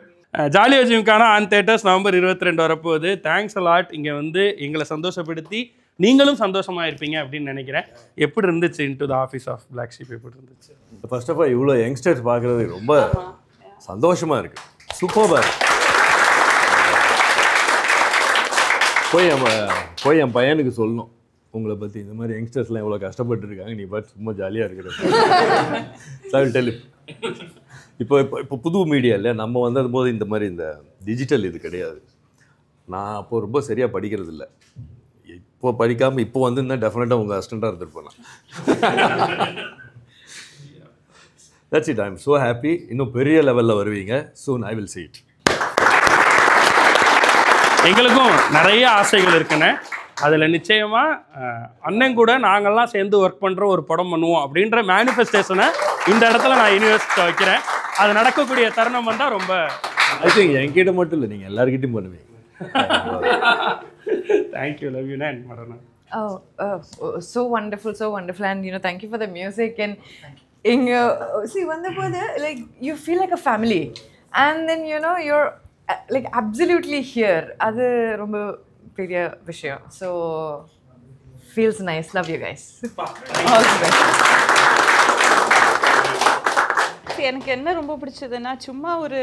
Jolliyo Gymkhana on theatres November 22 வரப்போகுது. Thanks a lot. இங்கே வந்து எங்களை சந்தோஷப்படுத்தி நீங்களும் சந்தோஷமாக இருப்பீங்க அப்படின்னு நினைக்கிறேன். எப்படி இருந்துச்சு into the office of Black Sheep? எப்படி இருந்துச்சு? ஃபர்ஸ்ட் ஆஃப் ஆல் இவ்வளோ யங்ஸ்டர்ஸ் பார்க்குறது ரொம்ப சந்தோஷமாக இருக்குது, சூப்பராக இருக்குது. போய் என் பையனுக்கு சொல்லணும் உங்களை பற்றி, இந்த மாதிரி யங்ஸ்டர்ஸ்லாம் எவ்வளோ கஷ்டப்பட்டு இருக்காங்க, நீ பார்த்து சும்மா ஜாலியாக இருக்கிற. இப்போ புது மீடியா இல்லை, நம்ம வந்தது போது இந்த மாதிரி இந்த டிஜிட்டல் இது கிடையாது. நான் அப்போது ரொம்ப சரியாக படிக்கிறது இல்லை. இப்போ படிக்காமல் இப்போ வந்திருந்தா டெஃபினட்டாக உங்கள் அசிஸ்டண்ட்டாக இருந்திருப்பேன் நான். That's it. I am so happy. இன்னும் பெரிய லெவலில் வருவீங்க. சூன் ஐ வில் see it. எங்களுக்கும் நிறைய ஆசைகள் இருக்குன்னு, அதில் நிச்சயமாக அண்ணன் கூட நாங்கள்லாம் சேர்ந்து ஒர்க் பண்ணுற ஒரு படம் பண்ணுவோம் அப்படின்ற மேனிஃபெஸ்டேஷனை இந்த இடத்துல நான் யூனிவர்சிட்டி வைக்கிறேன். அது நடக்கக்கூடிய தருணம் வந்தால் ரொம்ப ஐ திங்க் என்கிட்ட மட்டும் இல்லை, நீங்கள் எல்லாருக்கிட்டையும் பண்ணுவீங்க. தேங்க்யூ, லவ் யூ நான் மரணா. so wonderful, and thank you for the music. And see, வந்தபோது like you feel like a family, and then you're like absolutely here. அது ரொம்ப பெரிய விஷயம். So feels nice. Love you guys. All the best. எனக்கு என்ன ரொம்ப பிடிச்சதுன்னா, சும்மா ஒரு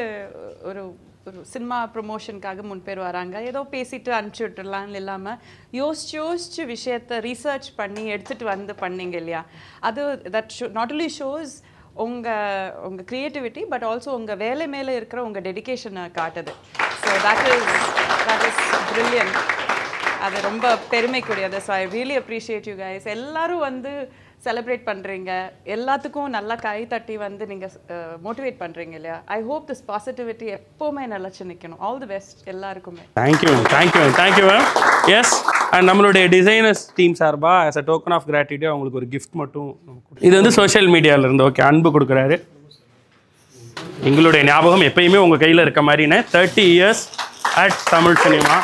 ஒரு ஒரு சினிமா ப்ரொமோஷனுக்காக முன்பேர் வராங்க, ஏதோ பேசிட்டு அனுப்பிச்சி விட்டுடலான்னு இல்லாமல் யோசிச்சு விஷயத்தை ரீசர்ச் பண்ணி எடுத்துகிட்டு வந்து பண்ணீங்க இல்லையா? அது தட் நாட் ஒன்லி ஷோஸ் உங்கள் க்ரியேட்டிவிட்டி, பட் ஆல்சோ உங்கள் வேலை மேலே இருக்கிற உங்கள் டெடிக்கேஷனை காட்டுது. So that is brilliant. அது ரொம்ப பெருமைக்குரியது. So I really appreciate you guys. எல்லோரும் வந்து செலிப்ரேட் பண்ணுறீங்க, எல்லாத்துக்கும் நல்லா கை தட்டி வந்து நீங்கள் மோட்டிவேட் பண்ணுறீங்க இல்லையா? ஐ ஹோப் திஸ் பாசிட்டிவிட்டி எப்போவுமே நிலச்சி நிற்கணும். ஆல் தி பெஸ்ட் எல்லாருக்குமே. Thank you ma'am. எஸ், அண்ட் நம்மளுடைய டிசைனர்ஸ் டீம் சார்பா as a token of gratitude அவங்களுக்கு ஒரு கிஃப்ட் மட்டும். இது வந்து சோஷியல் மீடியாவில் இருந்து ஓகே அன்பு கொடுக்குறாரு. எங்களுடைய ஞாபகம் எப்பயுமே உங்கள் கையில் இருக்க மாதிரின்னு 30 years அட் தமிழ் சினிமா.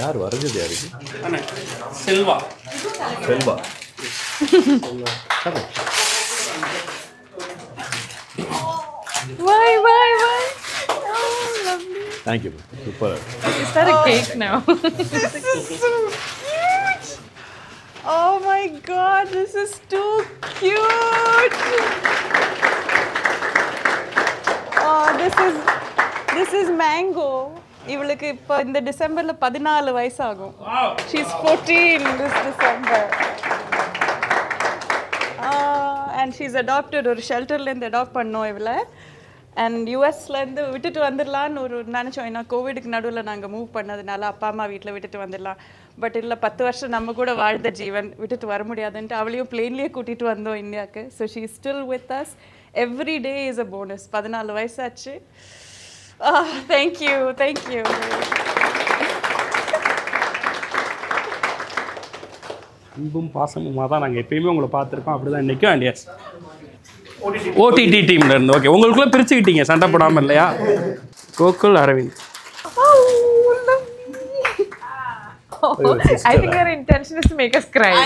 யார் வரைஞ்சது? யாருக்கு? Selva. Why? Oh, lovely. Thank you. Super. Is that a cake now? This is so cute. Oh my God, this is too cute. Oh, this is Mango. இவளுக்கு இப்போ இந்த டிசம்பர்ல 14 வயசாகும். She's 14 this December. And she's adopted. ஒரு ஷெல்டர்லேருந்து adapt பண்ணோம் இவளை. And யூஎஸ்லேருந்து விட்டுட்டு வந்துடலான்னு ஒரு நினச்சோம். ஏன்னா கோவிடுக்கு நடுவில் நாங்கள் மூவ் பண்ணதுனால அப்பா அம்மா வீட்டில் விட்டுட்டு வந்துடலாம். பட் இல்லை, 10 வருஷம் நம்ம கூட வாழ்ந்த ஜீவன் விட்டுட்டு வர முடியாதுன்ட்டு அவளையும் பிளேன்லேயே கூட்டிகிட்டு வந்தோம் இந்தியாவுக்கு. So she is still with us. Every day is a bonus. 14 வயசாச்சு. தேங்க்யூ. அன்பும் பாசமுமாக தான் நாங்கள் எப்பயுமே உங்களை பார்த்துருக்கோம். அப்படி தான் இன்றைக்கும். அண்ட் எஸ் ஓடிடி டீம்ல இருந்து ஓகே உங்களுக்குள்ள பிரிச்சுக்கிட்டீங்க சண்டை போடாமல் இல்லையா? Gokul Aravind. I think your intention is to make us cry.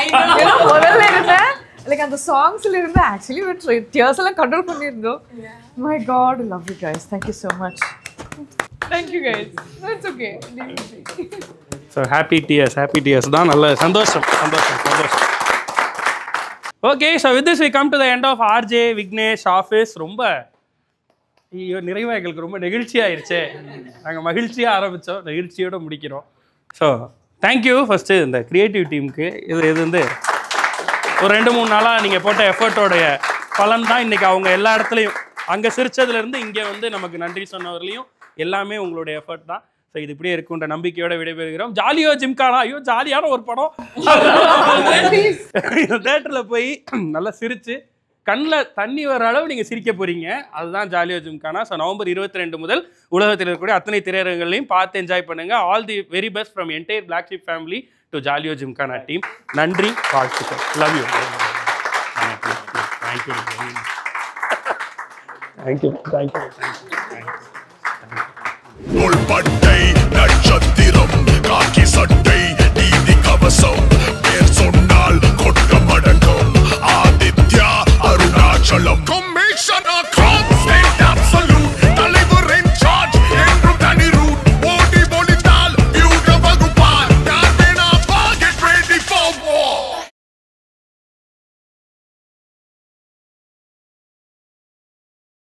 முதல்ல இருந்த like அந்த சாங்ஸ்ல இருந்த actually we tears எல்லாம் கண்ட்ரோல் பண்ணிருந்தோம். My God, love you guys. Thank you so much. Thank you guys. That's okay. So happy tears தான். நல்ல சந்தோஷம். Okay, so with this we come to the end of RJ Vignesh office. ரொம்ப நிறைவாக எங்களுக்கு ரொம்ப நெகிழ்ச்சியாயிருச்சு. நாங்கள் மகிழ்ச்சியாக ஆரம்பித்தோம், நெகிழ்ச்சியோடு முடிக்கிறோம். ஸோ தேங்க்யூ ஃபஸ்ட்டு இந்த க்ரியேட்டிவ் டீமுக்கு. இது வந்து ஒரு 2-3 நாளாக நீங்கள் போட்ட எஃபர்ட்டோடைய பலன் தான் இன்றைக்கி அவங்க எல்லா இடத்துலையும் அங்கே சிரிச்சதுலேருந்து இங்கே வந்து நமக்கு நன்றி சொன்னவர்களையும் எல்லாமே உங்களுடைய எஃபர்ட் தான். ஸோ இது இப்படியே இருக்குன்ற நம்பிக்கையோட விடைபெறுகிறோம். ஜாலியோ ஜிம்கானா, ஐயோ ஜாலியான ஒரு படம். தேட்டரில் போய் நல்லா சிரித்து கண்ணில் தண்ணி வர அளவு நீங்கள் சிரிக்க போகிறீங்க. அதுதான் ஜாலியோ ஜிம்கானா. ஸோ நவம்பர் 22 முதல் உலகத்தில் இருக்கக்கூடிய அத்தனை திரையரங்குகளையும் பார்த்து என்ஜாய் பண்ணுங்கள். All the very best from entire black sheep family to Jolliyo Gymkhana team. நன்றி, வாழ்த்துக்கள். Love you. தேங்க்யூ. முள்பட்டை நட்சத்திரம் காக்கி சட்டை நீதி கவசம்